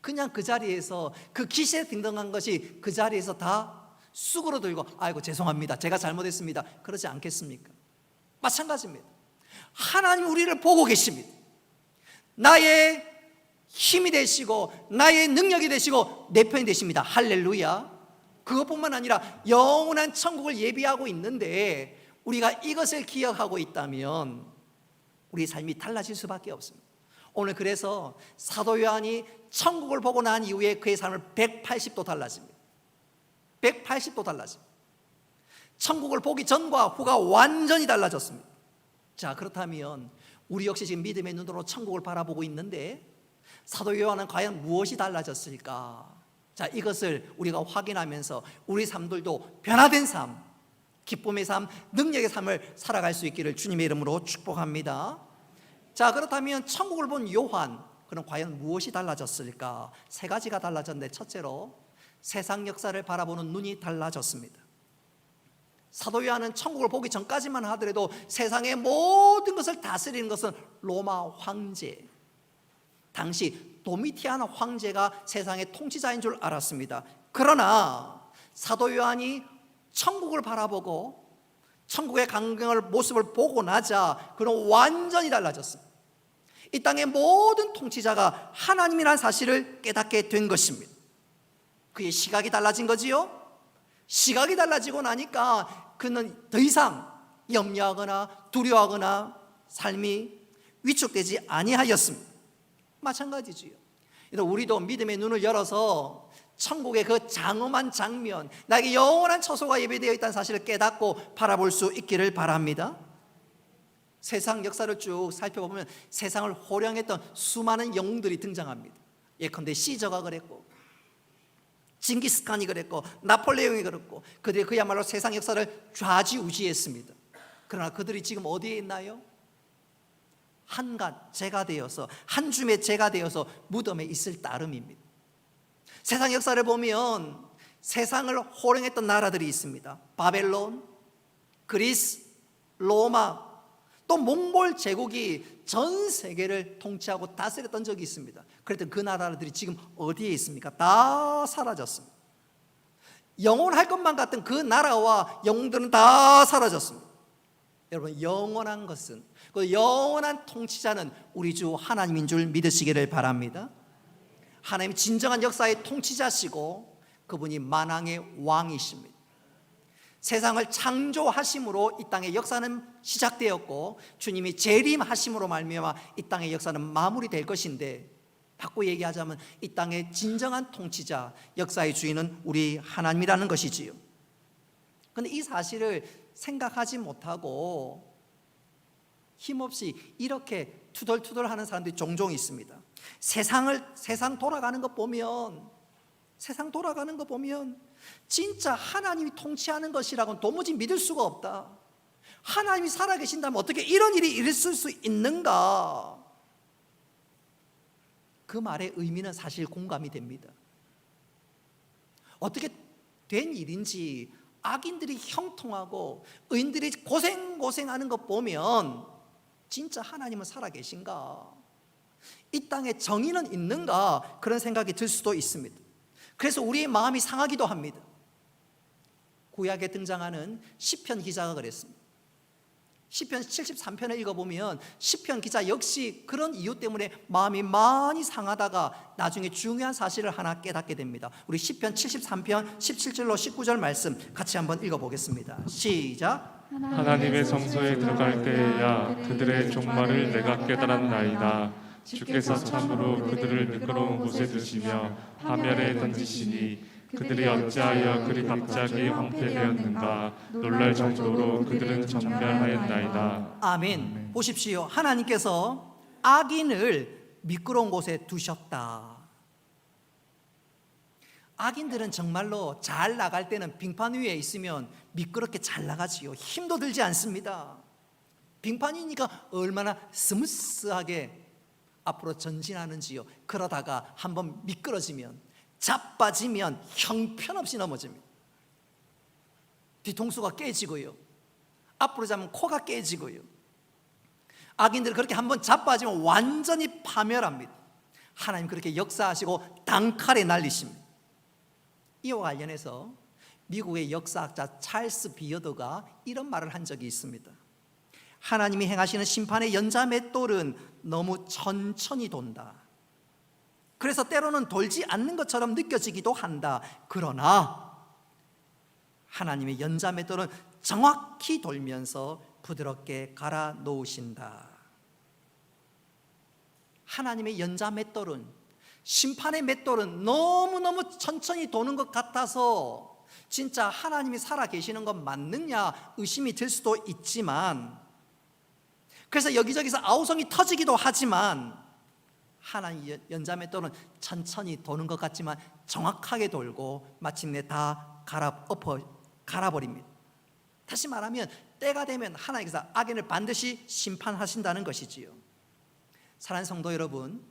그냥 그 자리에서 그 기세에 등등한 것이 그 자리에서 다 쑥으로 들고 아이고 죄송합니다, 제가 잘못했습니다, 그러지 않겠습니까? 마찬가지입니다. 하나님 우리를 보고 계십니다. 나의 힘이 되시고 나의 능력이 되시고 내 편이 되십니다. 할렐루야. 그것뿐만 아니라 영원한 천국을 예비하고 있는데 우리가 이것을 기억하고 있다면 우리 삶이 달라질 수밖에 없습니다. 오늘 그래서 사도 요한이 천국을 보고 난 이후에 그의 삶을 180도 달라집니다. 180도 달라집니다. 천국을 보기 전과 후가 완전히 달라졌습니다. 자, 그렇다면 우리 역시 지금 믿음의 눈으로 천국을 바라보고 있는데 사도 요한은 과연 무엇이 달라졌을까? 자, 이것을 우리가 확인하면서 우리 삶들도 변화된 삶, 기쁨의 삶, 능력의 삶을 살아갈 수 있기를 주님의 이름으로 축복합니다. 자, 그렇다면 천국을 본 요한, 그럼 과연 무엇이 달라졌을까? 세 가지가 달라졌는데, 첫째로 세상 역사를 바라보는 눈이 달라졌습니다. 사도 요한은 천국을 보기 전까지만 하더라도 세상의 모든 것을 다스리는 것은 로마 황제, 당시 도미티안 황제가 세상의 통치자인 줄 알았습니다. 그러나 사도 요한이 천국을 바라보고 천국의 광경을 모습을 보고 나자 그는 완전히 달라졌습니다. 이 땅의 모든 통치자가 하나님이라는 사실을 깨닫게 된 것입니다. 그의 시각이 달라진 거지요. 시각이 달라지고 나니까 그는 더 이상 염려하거나 두려워하거나 삶이 위축되지 아니하였습니다. 마찬가지지요. 우리도 믿음의 눈을 열어서 천국의 그 장엄한 장면, 나에게 영원한 처소가 예배되어 있다는 사실을 깨닫고 바라볼 수 있기를 바랍니다. 세상 역사를 쭉 살펴보면 세상을 호령했던 수많은 영웅들이 등장합니다. 예컨대 시저가 그랬고, 징기스칸이 그랬고, 나폴레옹이 그랬고, 그들이 그야말로 세상 역사를 좌지우지했습니다. 그러나 그들이 지금 어디에 있나요? 한갓 제가 되어서, 한 줌의 제가 되어서 무덤에 있을 따름입니다. 세상 역사를 보면 세상을 호령했던 나라들이 있습니다. 바벨론, 그리스, 로마, 또 몽골 제국이 전 세계를 통치하고 다스렸던 적이 있습니다. 그랬더니 그 나라들이 지금 어디에 있습니까? 다 사라졌습니다. 영원할 것만 같은 그 나라와 영웅들은 다 사라졌습니다. 여러분, 영원한 것은, 그 영원한 통치자는 우리 주 하나님인 줄 믿으시기를 바랍니다. 하나님 진정한 역사의 통치자시고 그분이 만왕의 왕이십니다. 세상을 창조하심으로 이 땅의 역사는 시작되었고 주님이 재림하심으로 말미암아 이 땅의 역사는 마무리될 것인데, 바꿔 얘기하자면 이 땅의 진정한 통치자, 역사의 주인은 우리 하나님이라는 것이지요. 그런데 이 사실을 생각하지 못하고 힘없이 이렇게 투덜투덜하는 사람들이 종종 있습니다. 세상 돌아가는 것 보면 진짜 하나님이 통치하는 것이라고는 도무지 믿을 수가 없다. 하나님이 살아계신다면 어떻게 이런 일이 있을 수 있는가? 그 말의 의미는 사실 공감이 됩니다. 어떻게 된 일인지 악인들이 형통하고 의인들이 고생하는 것 보면 진짜 하나님은 살아계신가? 이 땅에 정의는 있는가? 그런 생각이 들 수도 있습니다. 그래서 우리의 마음이 상하기도 합니다. 구약에 등장하는 시편 기자가 그랬습니다. 시편 73편을 읽어보면 시편 기자 역시 그런 이유 때문에 마음이 많이 상하다가 나중에 중요한 사실을 하나 깨닫게 됩니다. 우리 시편 73편 17절로 19절 말씀 같이 한번 읽어보겠습니다. 시작. 하나님의 성소에 들어갈 때에야 그들의 종말을 내가 깨달았나이다. 주께서 참으로 그들을 미끄러운 곳에 두시며 파멸에 던지시니 그들이 어찌하여 그리 갑자기 황폐되었는가. 놀랄 정도로 그들은 전멸하였나이다. 아멘. 보십시오. 하나님께서 악인을 미끄러운 곳에 두셨다. 악인들은 정말로 잘 나갈 때는 빙판 위에 있으면 미끄럽게 잘 나가지요. 힘도 들지 않습니다. 빙판이니까 얼마나 스무스하게 앞으로 전진하는지요. 그러다가 한번 미끄러지면, 자빠지면 형편없이 넘어집니다. 뒤통수가 깨지고요, 앞으로 자면 코가 깨지고요. 악인들은 그렇게 한번 자빠지면 완전히 파멸합니다. 하나님 그렇게 역사하시고 단칼에 날리십니다. 이와 관련해서 미국의 역사학자 찰스 비어더가 이런 말을 한 적이 있습니다. 하나님이 행하시는 심판의 연자맷돌은 너무 천천히 돈다. 그래서 때로는 돌지 않는 것처럼 느껴지기도 한다. 그러나 하나님의 연자맷돌은 정확히 돌면서 부드럽게 갈아 놓으신다. 하나님의 연자맷돌은, 심판의 맷돌은 너무너무 천천히 도는 것 같아서 진짜 하나님이 살아계시는 건 맞느냐 의심이 들 수도 있지만, 그래서 여기저기서 아우성이 터지기도 하지만 하나님 연자맷돌은 천천히 도는 것 같지만 정확하게 돌고 마침내 다 갈아버립니다. 다시 말하면 때가 되면 하나님께서 악인을 반드시 심판하신다는 것이지요. 사랑하는 성도 여러분,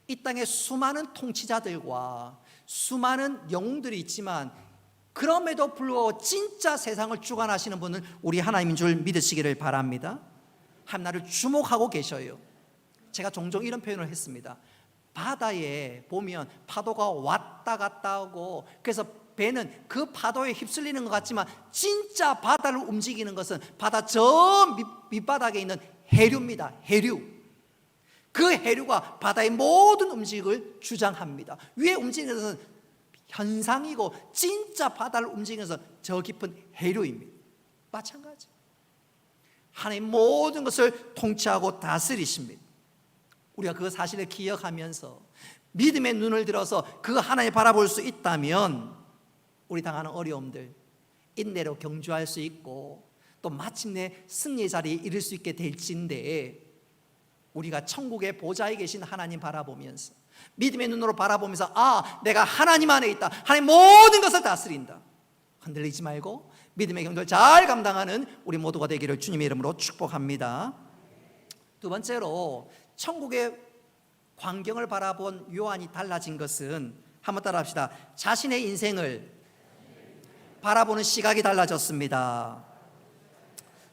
이 땅에 수많은 통치자들과 수많은 영웅들이 있지만 그럼에도 불구하고 진짜 세상을 주관하시는 분은 우리 하나님인 줄 믿으시기를 바랍니다. 하나님을 주목하고 계셔요. 제가 종종 이런 표현을 했습니다. 바다에 보면 파도가 왔다 갔다 하고, 그래서 배는 그 파도에 휩쓸리는 것 같지만 진짜 바다를 움직이는 것은 바다 저 밑바닥에 있는 해류입니다. 해류. 그 해류가 바다의 모든 움직임을 주장합니다. 위에 움직이는 것은 현상이고 진짜 바다를 움직이는 것은 저 깊은 해류입니다. 마찬가지. 하나님 모든 것을 통치하고 다스리십니다. 우리가 그 사실을 기억하면서 믿음의 눈을 들어서 그 하나님을 바라볼 수 있다면 우리 당하는 어려움들 인내로 경주할 수 있고 또 마침내 승리의 자리에 이를 수 있게 될진데, 우리가 천국의 보좌에 계신 하나님 바라보면서 믿음의 눈으로 바라보면서 내가 하나님 안에 있다, 하나님 모든 것을 다스린다, 흔들리지 말고 믿음의 경주를 잘 감당하는 우리 모두가 되기를 주님의 이름으로 축복합니다. 두 번째로 천국의 광경을 바라본 요한이 달라진 것은, 한번 따라 합시다. 자신의 인생을 바라보는 시각이 달라졌습니다.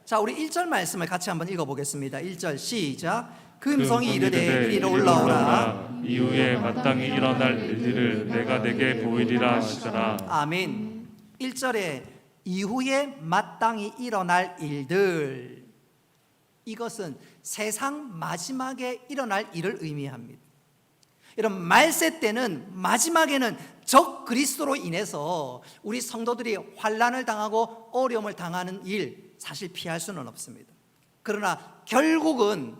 자, 우리 1절 말씀을 같이 한번 읽어보겠습니다. 1절 시작. 그 음성이 이르되 이리로 올라오라. 이후에 마땅히 일어날 일들을 내가 내게 보이리라 하시더라. 아멘. 1절에 이후에 마땅히 일어날 일들, 이것은 세상 마지막에 일어날 일을 의미합니다. 여러분, 말세 때는 마지막에는 적 그리스도로 인해서 우리 성도들이 환난을 당하고 어려움을 당하는 일, 사실 피할 수는 없습니다. 그러나 결국은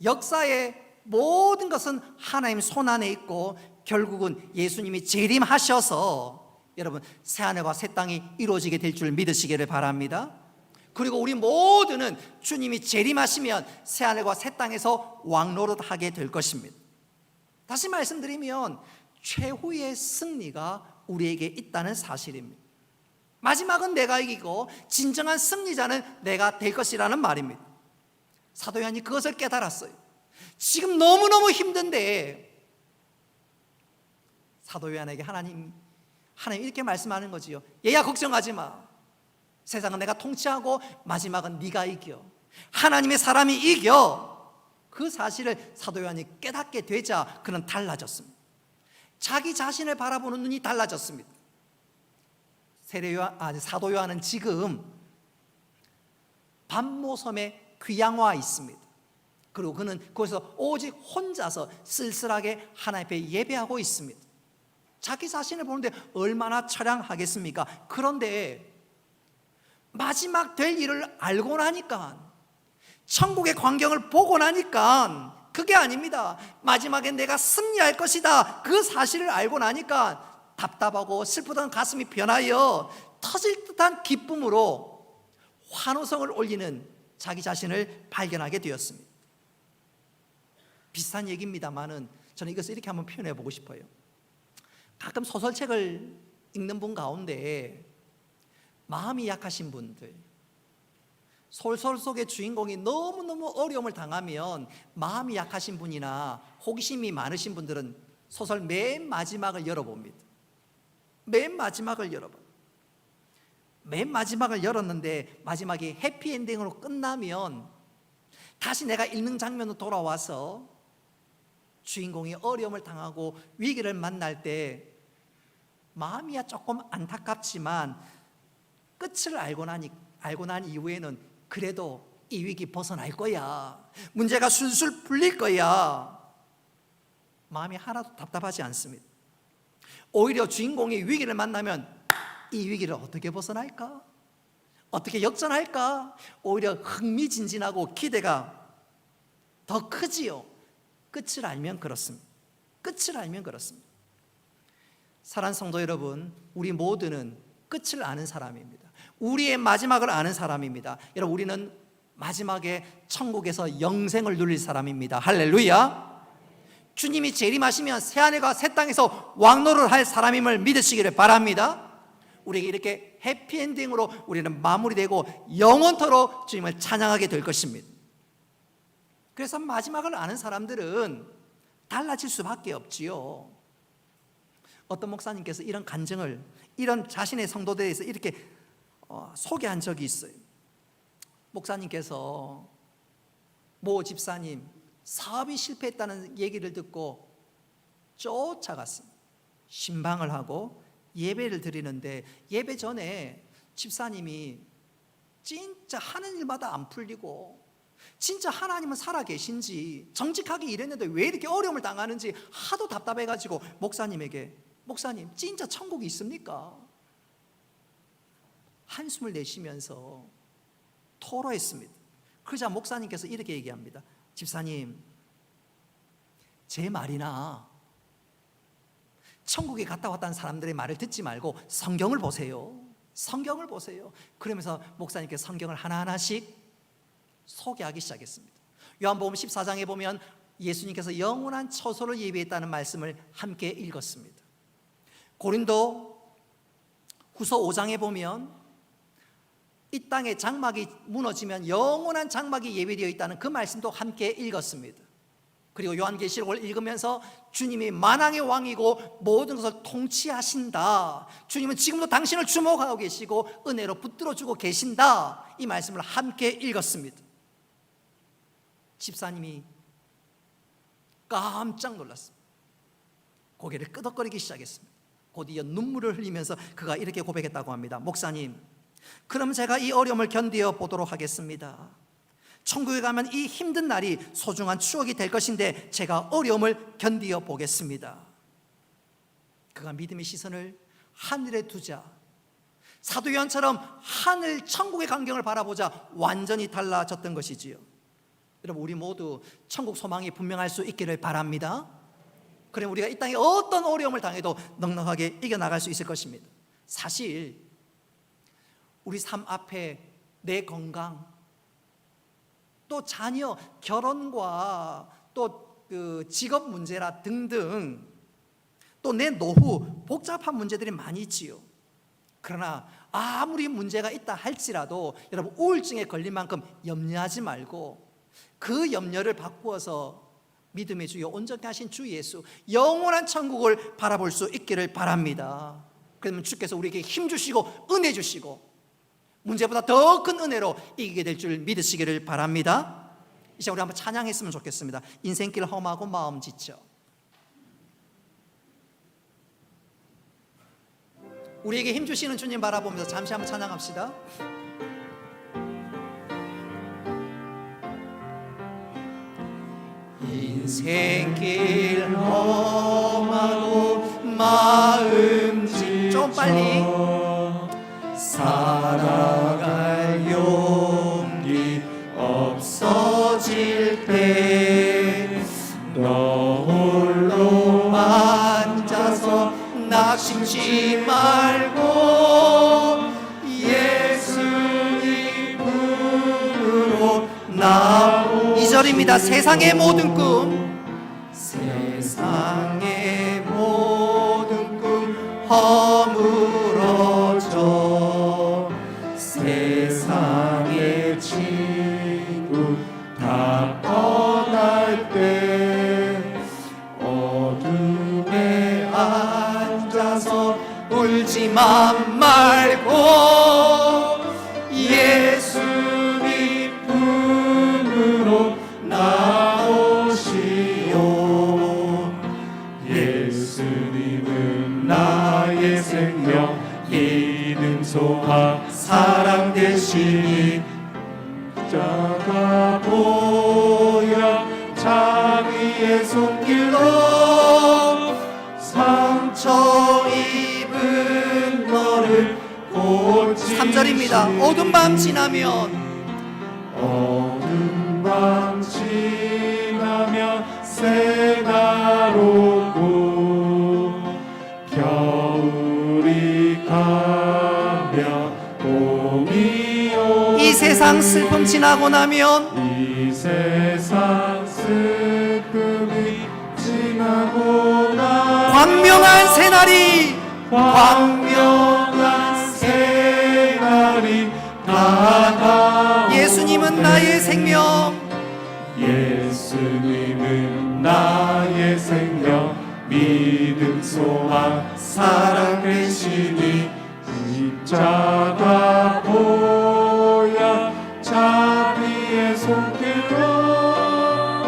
역사의 모든 것은 하나님 손 안에 있고 결국은 예수님이 재림하셔서 여러분 새하늘과 새 땅이 이루어지게 될 줄 믿으시기를 바랍니다. 그리고 우리 모두는 주님이 재림하시면 새하늘과 새 땅에서 왕노릇하게 될 것입니다. 다시 말씀드리면 최후의 승리가 우리에게 있다는 사실입니다. 마지막은 내가 이기고 진정한 승리자는 내가 될 것이라는 말입니다. 사도 요한이 그것을 깨달았어요. 지금 너무너무 힘든데 사도 요한에게 하나님 이렇게 말씀하는 거지요. 얘야, 걱정하지 마. 세상은 내가 통치하고 마지막은 네가 이겨. 하나님의 사람이 이겨. 그 사실을 사도 요한이 깨닫게 되자 그는 달라졌습니다. 자기 자신을 바라보는 눈이 달라졌습니다. 사도 요한은 지금 밤모섬에 귀양와 있습니다. 그리고 그는 거기서 오직 혼자서 쓸쓸하게 하나님 앞에 예배하고 있습니다. 자기 자신을 보는데 얼마나 처량하겠습니까? 그런데 마지막 될 일을 알고 나니까, 천국의 광경을 보고 나니까 그게 아닙니다. 마지막에 내가 승리할 것이다, 그 사실을 알고 나니까 답답하고 슬프던 가슴이 변하여 터질 듯한 기쁨으로 환호성을 올리는 자기 자신을 발견하게 되었습니다. 비슷한 얘기입니다만은 저는 이것을 이렇게 한번 표현해 보고 싶어요. 가끔 소설책을 읽는 분 가운데 마음이 약하신 분들, 소설 속의 주인공이 너무너무 어려움을 당하면 마음이 약하신 분이나 호기심이 많으신 분들은 소설 맨 마지막을 열어봅니다. 맨 마지막을 열었는데 마지막이 해피엔딩으로 끝나면 다시 내가 읽는 장면으로 돌아와서 주인공이 어려움을 당하고 위기를 만날 때 마음이야 조금 안타깝지만 끝을 알고 난 이후에는 그래도 이 위기 벗어날 거야, 문제가 술술 풀릴 거야, 마음이 하나도 답답하지 않습니다. 오히려 주인공이 위기를 만나면 이 위기를 어떻게 벗어날까? 어떻게 역전할까? 오히려 흥미진진하고 기대가 더 크지요. 끝을 알면 그렇습니다. 사랑하는 성도 여러분, 우리 모두는 끝을 아는 사람입니다. 우리의 마지막을 아는 사람입니다. 여러분, 우리는 마지막에 천국에서 영생을 누릴 사람입니다. 할렐루야. 주님이 재림하시면 새하늘과 새 땅에서 왕노를 할 사람임을 믿으시기를 바랍니다. 우리에게 이렇게 해피엔딩으로 우리는 마무리되고 영원토록 주님을 찬양하게 될 것입니다. 그래서 마지막을 아는 사람들은 달라질 수밖에 없지요. 어떤 목사님께서 이런 간증을, 이런 자신의 성도들에 대해서 이렇게 소개한 적이 있어요. 목사님께서 모 집사님 사업이 실패했다는 얘기를 듣고 쫓아갔습니다. 신방을 하고 예배를 드리는데, 예배 전에 집사님이 진짜 하는 일마다 안 풀리고 진짜 하나님은 살아계신지 정직하게 일했는데 왜 이렇게 어려움을 당하는지 하도 답답해가지고 목사님에게, 목사님 진짜 천국이 있습니까? 한숨을 내쉬면서 토로했습니다. 그러자 목사님께서 이렇게 얘기합니다. 집사님, 제 말이나 천국에 갔다 왔다는 사람들의 말을 듣지 말고 성경을 보세요. 성경을 보세요. 그러면서 목사님께서 성경을 하나하나씩 소개하기 시작했습니다. 요한복음 14장에 보면 예수님께서 영원한 처소를 예비했다는 말씀을 함께 읽었습니다. 고린도 후서 5장에 보면 이 땅에 장막이 무너지면 영원한 장막이 예비되어 있다는 그 말씀도 함께 읽었습니다. 그리고 요한계시록을 읽으면서 주님이 만왕의 왕이고 모든 것을 통치하신다, 주님은 지금도 당신을 주목하고 계시고 은혜로 붙들어주고 계신다, 이 말씀을 함께 읽었습니다. 집사님이 깜짝 놀랐습니다. 고개를 끄덕거리기 시작했습니다. 곧이어 눈물을 흘리면서 그가 이렇게 고백했다고 합니다. 목사님, 그럼 제가 이 어려움을 견디어 보도록 하겠습니다. 천국에 가면 이 힘든 날이 소중한 추억이 될 것인데 제가 어려움을 견디어 보겠습니다. 그가 믿음의 시선을 하늘에 두자 사도 요한처럼 하늘 천국의 광경을 바라보자 완전히 달라졌던 것이지요. 여러분, 우리 모두 천국 소망이 분명할 수 있기를 바랍니다. 그럼 우리가 이 땅에 어떤 어려움을 당해도 넉넉하게 이겨나갈 수 있을 것입니다. 사실 우리 삶 앞에 내 건강, 또 자녀, 결혼과 또 그 직업 문제라 등등, 또 내 노후, 복잡한 문제들이 많이 있지요. 그러나 아무리 문제가 있다 할지라도 여러분, 우울증에 걸린 만큼 염려하지 말고 그 염려를 바꾸어서 믿음의 주요 온전케 하신 주 예수, 영원한 천국을 바라볼 수 있기를 바랍니다. 그러면 주께서 우리에게 힘 주시고 은혜 주시고 문제보다 더 큰 은혜로 이기게 될 줄 믿으시기를 바랍니다. 이제 우리 한번 찬양했으면 좋겠습니다. 인생길 험하고 마음 지쳐. 우리에게 힘 주시는 주님 바라보면서 잠시 한번 찬양합시다. 인생길 험하고 마음 지쳐. 좀 빨리. 살아갈 용기 없어질 때 너 홀로 앉아서 낙심치 말고 예수님 품으로 나오. 2절입니다. 세상의 모든 꿈, 세상의 모든 꿈 허물어져 세상의 친구 다 떠날 때 어둠에 앉아서 울지만 말고 예수님 품으로 나오시오. 예수님은 나의 생명, 믿음, 소망, 사랑 되시니 자가 보여 자기의 손길로 상처 입은 너를 고치. 3절입니다. 어두운 밤 지나면 어두운 밤 지나면 새날 오고 겨울이 가면 봄이 오고 이 세상 슬픔 지나고 나면 이 세상 슬픔이 지나고 나 광명한 새날이 광명한 새날이 다가오 예수님은 나의 생명 예수님은 나의 생명 믿음 소망 사랑 되시니 십자가 보야 자비의 손길로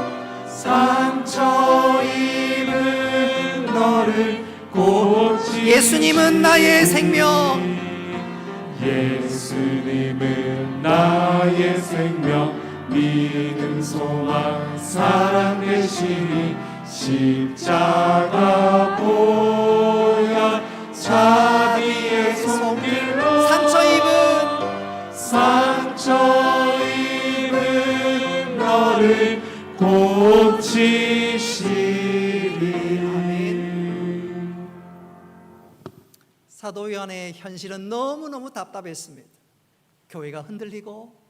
상처 입은 너를 고치 예수님은 나의 생명 예수님은 나의 생명 믿음 소망 사랑 되시니 십자가 보야 자비의 손길로 상처 입은 너를 고치시리. 사도 요한의 현실은 너무너무 답답했습니다. 교회가 흔들리고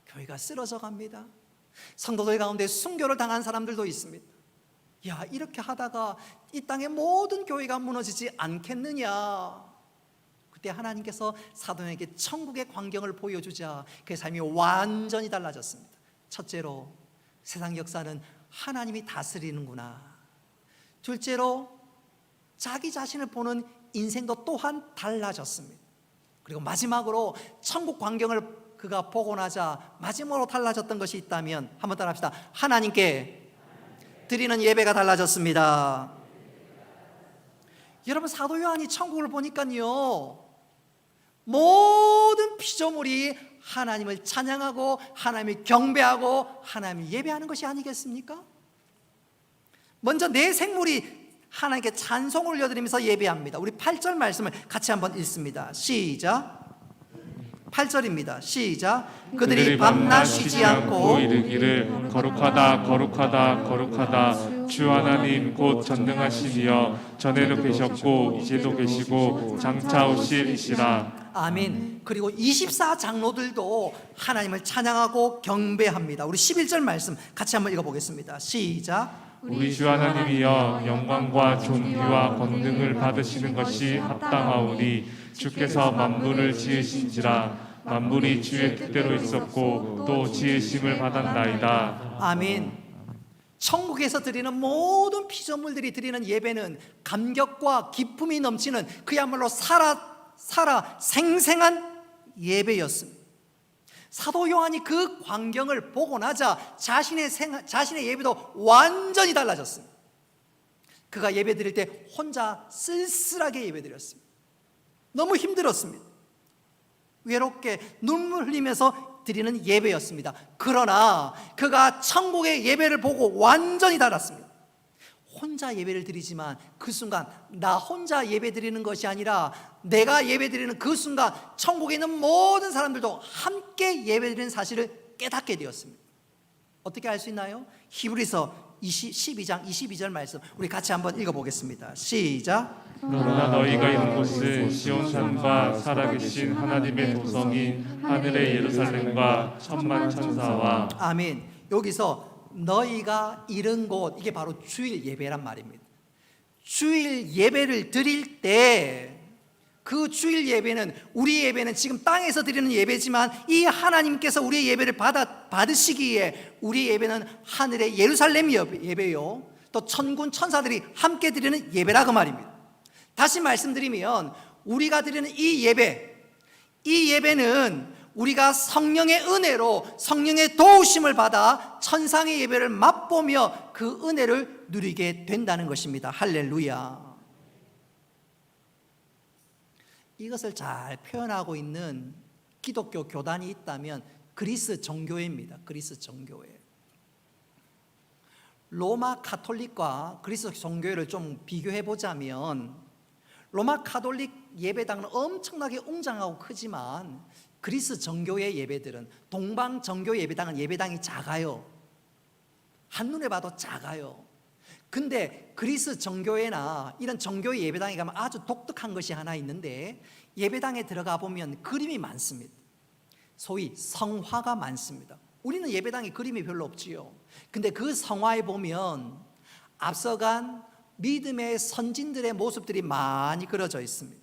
교회가 쓰러져 갑니다. 성도들 가운데 순교를 당한 사람들도 있습니다. 야, 이렇게 하다가 이 땅의 모든 교회가 무너지지 않겠느냐. 그때 하나님께서 사도에게 천국의 광경을 보여주자 그의 삶이 완전히 달라졌습니다. 첫째로 세상 역사는 하나님이 다스리는구나. 둘째로 자기 자신을 보는 인생도 또한 달라졌습니다. 그리고 마지막으로 천국 광경을 그가 보고 나자 마지막으로 달라졌던 것이 있다면 한번 따라합시다. 하나님께 드리는 예배가 달라졌습니다. 여러분, 사도 요한이 천국을 보니까요, 모든 피조물이 하나님을 찬양하고 하나님을 경배하고 하나님을 예배하는 것이 아니겠습니까? 먼저 내 생물이 하나님께 찬송을 올려드리면서 예배합니다. 우리 8절 말씀을 같이 한번 읽습니다. 시작. 8절입니다. 시작. 그들이 밤낮 쉬지 않고 이르기를 거룩하다 거룩하다 거룩하다 주 하나님 곧 전능하시니여 전에도 계셨고 이제도 계시고 장차 오실이시라. 아멘. 그리고 24장로들도 하나님을 찬양하고 경배합니다. 우리 11절 말씀 같이 한번 읽어보겠습니다. 시작. 우리 주 하나님이여 영광과 존귀와 권능을 받으시는 것이 합당하오니 주께서 만물을 지으신지라. 만물이 주의 뜻대로 있었고 또 지으심을 받았나이다. 아멘. 천국에서 드리는 모든 피조물들이 드리는 예배는 감격과 기쁨이 넘치는 그야말로 살아 생생한 예배였습니다. 사도 요한이 그 광경을 보고 나자 자신의 예배도 완전히 달라졌습니다. 그가 예배 드릴 때 혼자 쓸쓸하게 예배 드렸습니다. 너무 힘들었습니다. 외롭게 눈물 흘리면서 드리는 예배였습니다. 그러나 그가 천국의 예배를 보고 완전히 달랐습니다. 혼자 예배를 드리지만 그 순간 나 혼자 예배 드리는 것이 아니라 내가 예배 드리는 그 순간 천국에 있는 모든 사람들도 함께 예배 드리는 사실을 깨닫게 되었습니다. 어떻게 알 수 있나요? 히브리서 12장 22절 말씀 우리 같이 한번 읽어보겠습니다. 시작. 그러나 너희가 있는 곳은 시온산과 살아계신 하나님의 도성인 하늘의 예루살렘과 천만 천사와 아멘. 여기서 너희가 이른 곳, 이게 바로 주일 예배란 말입니다. 주일 예배를 드릴 때 그 주일 예배는 우리 예배는 지금 땅에서 드리는 예배지만 이 하나님께서 우리의 예배를 받으시기에 우리 예배는 하늘의 예루살렘 예배요, 또 천군 천사들이 함께 드리는 예배라 그 말입니다. 다시 말씀드리면 우리가 드리는 이 예배는 우리가 성령의 은혜로 성령의 도우심을 받아 천상의 예배를 맛보며 그 은혜를 누리게 된다는 것입니다. 할렐루야. 이것을 잘 표현하고 있는 기독교 교단이 있다면 그리스 정교회입니다. 그리스 정교회. 로마 가톨릭과 그리스 정교회를 좀 비교해 보자면 로마 가톨릭 예배당은 엄청나게 웅장하고 크지만 그리스 정교회 예배들은 동방 정교 예배당은 예배당이 작아요. 한눈에 봐도 작아요. 근데 그리스 정교회나 이런 정교회 예배당에 가면 아주 독특한 것이 하나 있는데 예배당에 들어가 보면 그림이 많습니다. 소위 성화가 많습니다. 우리는 예배당에 그림이 별로 없지요. 근데 그 성화에 보면 앞서간 믿음의 선진들의 모습들이 많이 그려져 있습니다.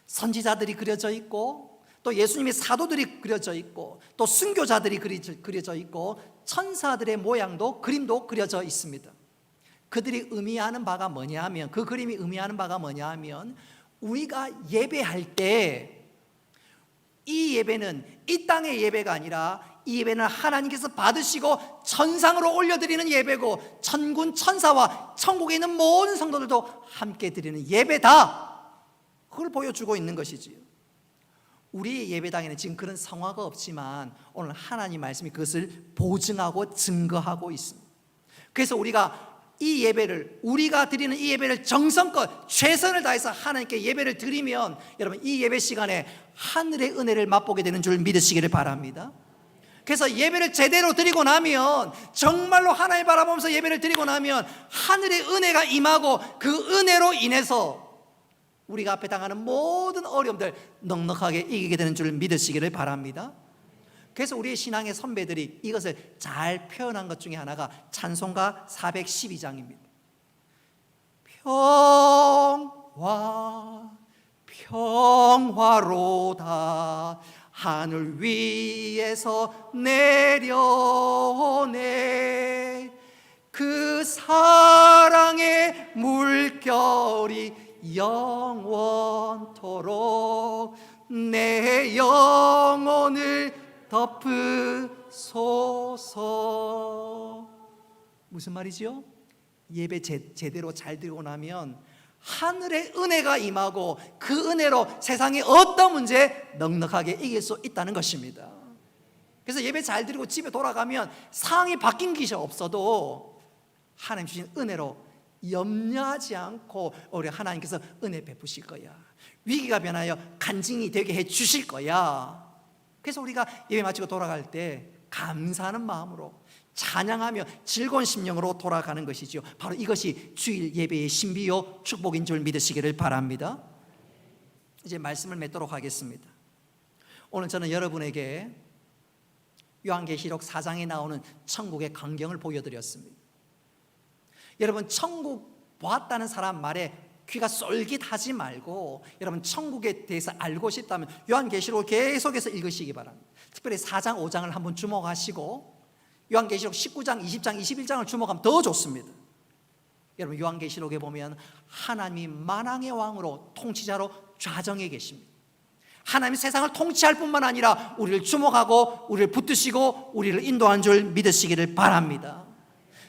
선지자들이 그려져 있고, 또 예수님의 사도들이 그려져 있고, 또 순교자들이 그려져 있고, 천사들의 모양도 그림도 그려져 있습니다. 그들이 의미하는 바가 뭐냐면, 그 그림이 의미하는 바가 뭐냐면, 우리가 예배할 때 이 예배는 이 땅의 예배가 아니라 이 예배는 하나님께서 받으시고 천상으로 올려드리는 예배고, 천군 천사와 천국에 있는 모든 성도들도 함께 드리는 예배다, 그걸 보여주고 있는 것이지요. 우리 예배당에는 지금 그런 성화가 없지만 오늘 하나님 말씀이 그것을 보증하고 증거하고 있습니다. 그래서 우리가 이 예배를, 우리가 드리는 이 예배를 정성껏 최선을 다해서 하나님께 예배를 드리면, 여러분 이 예배 시간에 하늘의 은혜를 맛보게 되는 줄 믿으시기를 바랍니다. 그래서 예배를 제대로 드리고 나면, 정말로 하나님 바라보면서 예배를 드리고 나면 하늘의 은혜가 임하고, 그 은혜로 인해서 우리가 앞에 당하는 모든 어려움들 넉넉하게 이기게 되는 줄 믿으시기를 바랍니다. 그래서 우리의 신앙의 선배들이 이것을 잘 표현한 것 중에 하나가 찬송가 412장입니다. 평화로다 하늘 위에서 내려오네, 그 사랑의 물결이 영원토록 내 영혼을 덮으소서. 무슨 말이죠? 예배 제대로 잘 드리고 나면 하늘의 은혜가 임하고, 그 은혜로 세상의 어떤 문제 넉넉하게 이길 수 있다는 것입니다. 그래서 예배 잘 드리고 집에 돌아가면 상황이 바뀐 것이 없어도 하나님 주신 은혜로 염려하지 않고 우리 하나님께서 은혜 베푸실 거야. 위기가 변하여 간증이 되게 해 주실 거야. 그래서 우리가 예배 마치고 돌아갈 때 감사하는 마음으로 찬양하며 즐거운 심령으로 돌아가는 것이죠. 바로 이것이 주일 예배의 신비요 축복인 줄 믿으시기를 바랍니다. 이제 말씀을 맺도록 하겠습니다. 오늘 저는 여러분에게 요한계시록 4장에 나오는 천국의 광경을 보여드렸습니다. 여러분, 천국 보았다는 사람 말에 귀가 쏠깃하지 말고, 여러분 천국에 대해서 알고 싶다면 요한계시록을 계속해서 읽으시기 바랍니다. 특별히 4장 5장을 한번 주목하시고 요한계시록 19장 20장 21장을 주목하면 더 좋습니다. 여러분 요한계시록에 보면 하나님이 만왕의 왕으로 통치자로 좌정해 계십니다. 하나님이 세상을 통치할 뿐만 아니라 우리를 주목하고 우리를 붙드시고 우리를 인도하는 줄 믿으시기를 바랍니다.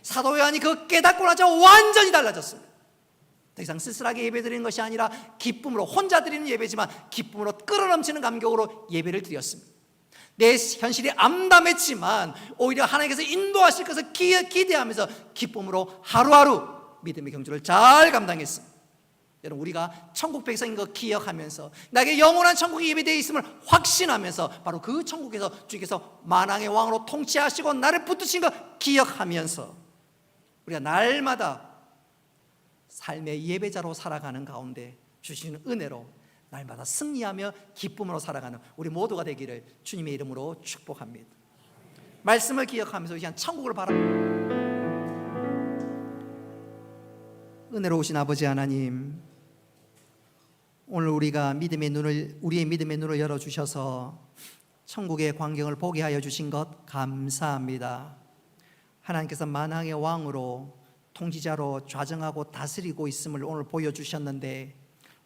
사도 요한이 그 깨닫고 나서 완전히 달라졌습니다. 더 이상 쓸쓸하게 예배드리는 것이 아니라 기쁨으로, 혼자 드리는 예배지만 기쁨으로 끌어넘치는 감격으로 예배를 드렸습니다. 내 현실이 암담했지만 오히려 하나님께서 인도하실 것을 기대하면서 기쁨으로 하루하루 믿음의 경주를 잘 감당했습니다. 여러분, 우리가 천국 백성인 거 기억하면서 나에게 영원한 천국이 예배되어 있음을 확신하면서 바로 그 천국에서 주께서 만왕의 왕으로 통치하시고 나를 붙드신 거 기억하면서 우리가 날마다 삶의 예배자로 살아가는 가운데 주시는 은혜로 날마다 승리하며 기쁨으로 살아가는 우리 모두가 되기를 주님의 이름으로 축복합니다. 말씀을 기억하면서 그냥 천국을 은혜로우신 아버지 하나님, 오늘 우리의 믿음의 눈을 열어주셔서 천국의 광경을 보게 하여 주신 것 감사합니다. 하나님께서 만왕의 왕으로 통치자로 좌정하고 다스리고 있음을 오늘 보여주셨는데,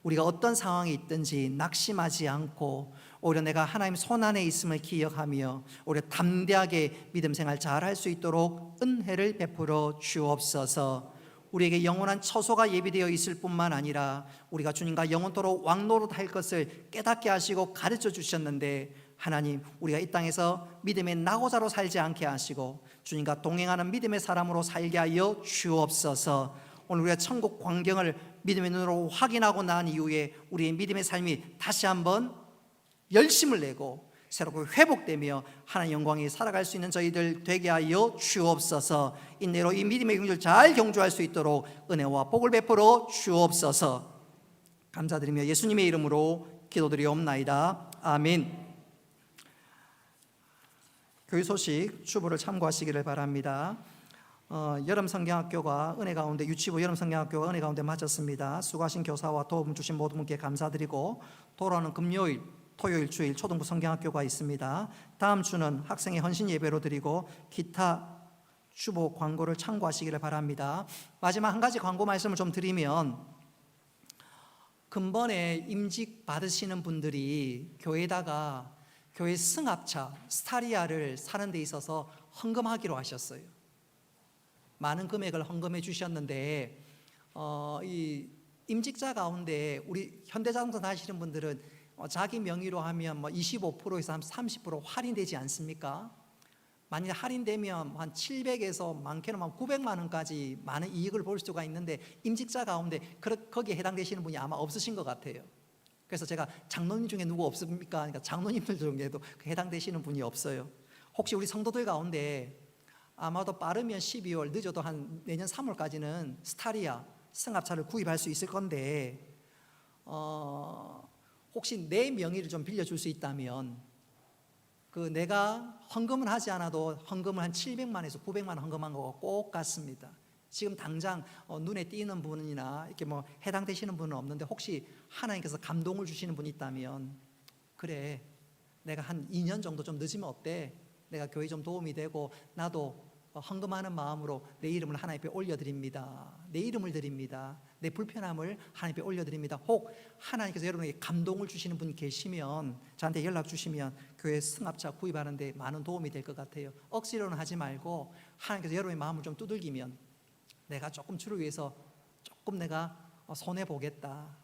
우리가 어떤 상황에 있든지 낙심하지 않고 오히려 내가 하나님 손안에 있음을 기억하며 오히려 담대하게 믿음 생활 잘할 수 있도록 은혜를 베풀어 주옵소서. 우리에게 영원한 처소가 예비되어 있을 뿐만 아니라 우리가 주님과 영원토록 왕노릇할 것을 깨닫게 하시고 가르쳐 주셨는데, 하나님, 우리가 이 땅에서 믿음의 낙오자로 살지 않게 하시고 주님과 동행하는 믿음의 사람으로 살게 하여 주옵소서. 오늘 우리가 천국 광경을 믿음의 눈으로 확인하고 난 이후에 우리의 믿음의 삶이 다시 한번 열심을 내고 새롭게 회복되며 하나님 영광에 살아갈 수 있는 저희들 되게 하여 주옵소서. 인내로 이 믿음의 경주를 잘 경주할 수 있도록 은혜와 복을 베풀어 주옵소서. 감사드리며 예수님의 이름으로 기도드리옵나이다. 아멘. 교회 소식 주보를 참고하시기를 바랍니다. 여름 성경학교가 은혜 가운데 유치부 여름 성경학교가 은혜 가운데 마쳤습니다. 수고하신 교사와 도움 주신 모든 분께 감사드리고 돌아오는 금요일, 토요일, 주일 초등부 성경학교가 있습니다. 다음 주는 학생의 헌신 예배로 드리고 기타 주보 광고를 참고하시기를 바랍니다. 마지막 한 가지 광고 말씀을 좀 드리면 근본에 임직 받으시는 분들이 교회에다가 교회 승합차 스타리아를 사는 데 있어서 헌금하기로 하셨어요. 많은 금액을 헌금해 주셨는데 이 임직자 가운데 우리 현대자동차 다니시는 분들은 자기 명의로 하면 뭐 25%에서 한 30% 할인되지 않습니까? 만약 할인되면 한 700에서 많게는 한 900만 원까지 많은 이익을 볼 수가 있는데 임직자 가운데 거기에 해당되시는 분이 아마 없으신 것 같아요. 그래서 제가 장로님 중에 누구 없습니까? 그러니까 장로님들 중에도 해당되시는 분이 없어요. 혹시 우리 성도들 가운데 아마도 빠르면 12월, 늦어도 한 내년 3월까지는 스타리아 승합차를 구입할 수 있을 건데 혹시 내 명의를 좀 빌려줄 수 있다면 내가 헌금을 하지 않아도 헌금을 한 700만에서 900만 헌금한 거가 꼭 같습니다. 지금 당장 눈에 띄는 분이나 이렇게 뭐 해당되시는 분은 없는데 혹시 하나님께서 감동을 주시는 분이 있다면 그래 내가 한 2년 정도 좀 늦으면 어때? 내가 교회 좀 도움이 되고 나도 헌금하는 마음으로 내 이름을 하나님 앞에 올려드립니다. 내 이름을 드립니다. 내 불편함을 하나님 앞에 올려드립니다. 혹 하나님께서 여러분에게 감동을 주시는 분이 계시면 저한테 연락 주시면 교회 승합차 구입하는 데 많은 도움이 될 것 같아요. 억지로는 하지 말고 하나님께서 여러분의 마음을 좀 두들기면 내가 조금 주를 위해서 조금 내가 손해보겠다.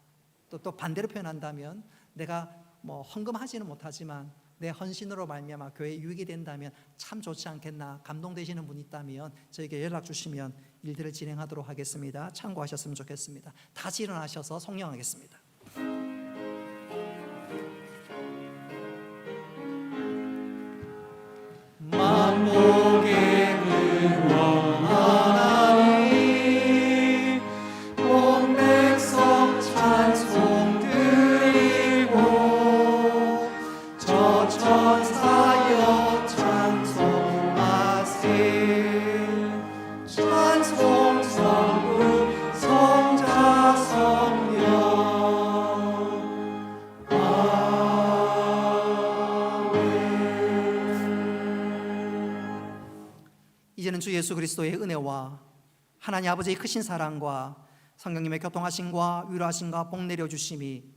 또 반대로 표현한다면 내가 뭐 헌금하지는 못하지만 내 헌신으로 말미암아 교회에 유익이 된다면 참 좋지 않겠나. 감동되시는 분이 있다면 저에게 연락 주시면 일들을 진행하도록 하겠습니다. 참고하셨으면 좋겠습니다. 다시 일어나셔서 성령하겠습니다. 만복의 근원 하나님 온 백성 찬송 드리고 저 천사여 찬송하세 찬송 성부 성자 성령 이제는 주 예수 그리스도의 은혜와 하나님 아버지의 크신 사랑과 성령님의 교통하심과 위로하심과 복 내려주심이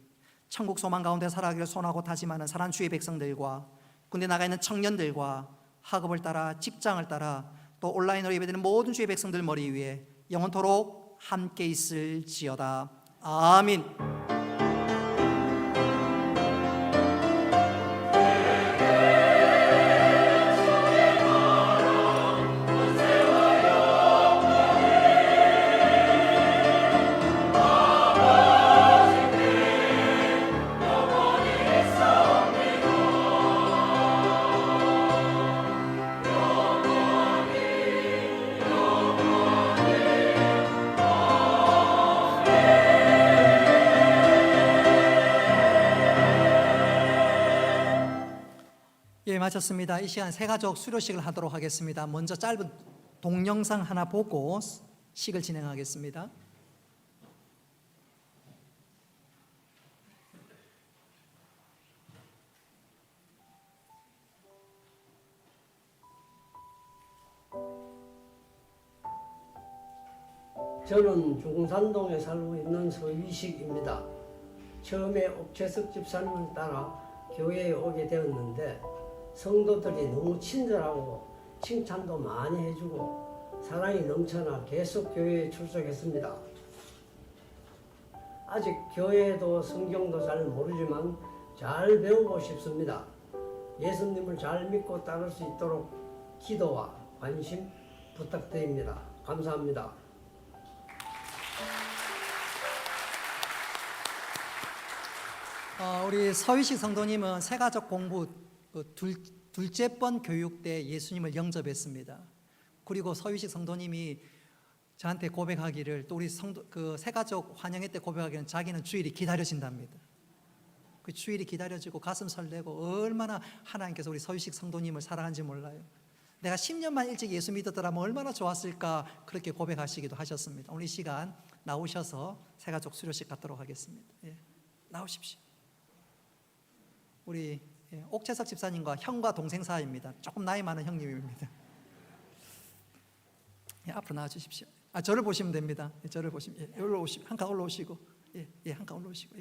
천국 소망 가운데 살아가기를 소원하고 다짐하는 사랑하는 주의 백성들과 군대 나가 있는 청년들과 학업을 따라 직장을 따라 또 온라인으로 예배드리는 모든 주의 백성들 머리 위에 영원토록 함께 있을지어다. 아멘. 예, 마쳤습니다. 이 시간 새가족 수료식을 하도록 하겠습니다. 먼저 짧은 동영상 하나 보고 식을 진행하겠습니다. 저는 중산동에 살고 있는 서위식입니다. 처음에 옥채석 집사님을 따라 교회에 오게 되었는데 성도들이 너무 친절하고 칭찬도 많이 해주고 사랑이 넘쳐나 계속 교회에 출석했습니다. 아직 교회도 성경도 잘 모르지만 잘 배우고 싶습니다. 예수님을 잘 믿고 따를 수 있도록 기도와 관심 부탁드립니다. 감사합니다. 우리 서희식 성도님은 새가족 공부 둘째 번 교육 때 예수님을 영접했습니다. 그리고 서희식 성도님이 저한테 고백하기를 또 우리 새가족 환영회 때 고백하기는 자기는 주일이 기다려진답니다. 그 주일이 기다려지고 가슴 설레고 얼마나 하나님께서 우리 서유식 성도님을 사랑하는지 몰라요. 내가 10년만 일찍 예수 믿었더라면 얼마나 좋았을까 그렇게 고백하시기도 하셨습니다. 오늘 이 시간 나오셔서 새가족 수료식 갖도록 하겠습니다. 예, 나오십시오. 우리 옥채석 집사님과 형과 동생 사이입니다. 조금 나이 많은 형님입니다. 예, 앞으로 나와주십시오. 저를 보시면 됩니다. 예, 저를 보시면 올라오시고 한 칸 올라오시고 한 칸 올라오시고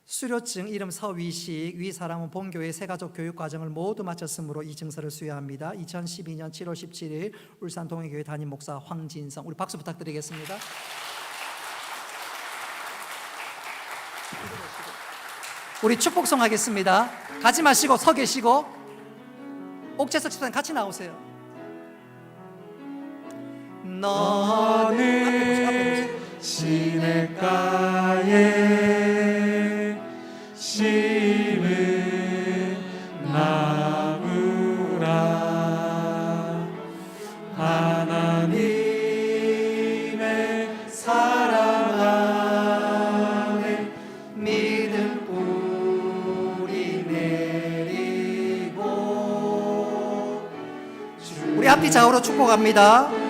수료증 이름 서위식 위 사람은 본교회 새가족 교육 과정을 모두 마쳤으므로 이 증서를 수여합니다. 2012년 7월 17일 울산 동해교회 담임 목사 황진성. 우리 박수 부탁드리겠습니다. 우리 축복송 하겠습니다. 가지 마시고 서 계시고 옥재석 집사님 같이 나오세요. 너는 시냇가에 심은 나무라 하나님의 사랑 안에 믿음 뿌리 내리고 우리 앞뒤 좌우로 축복합니다.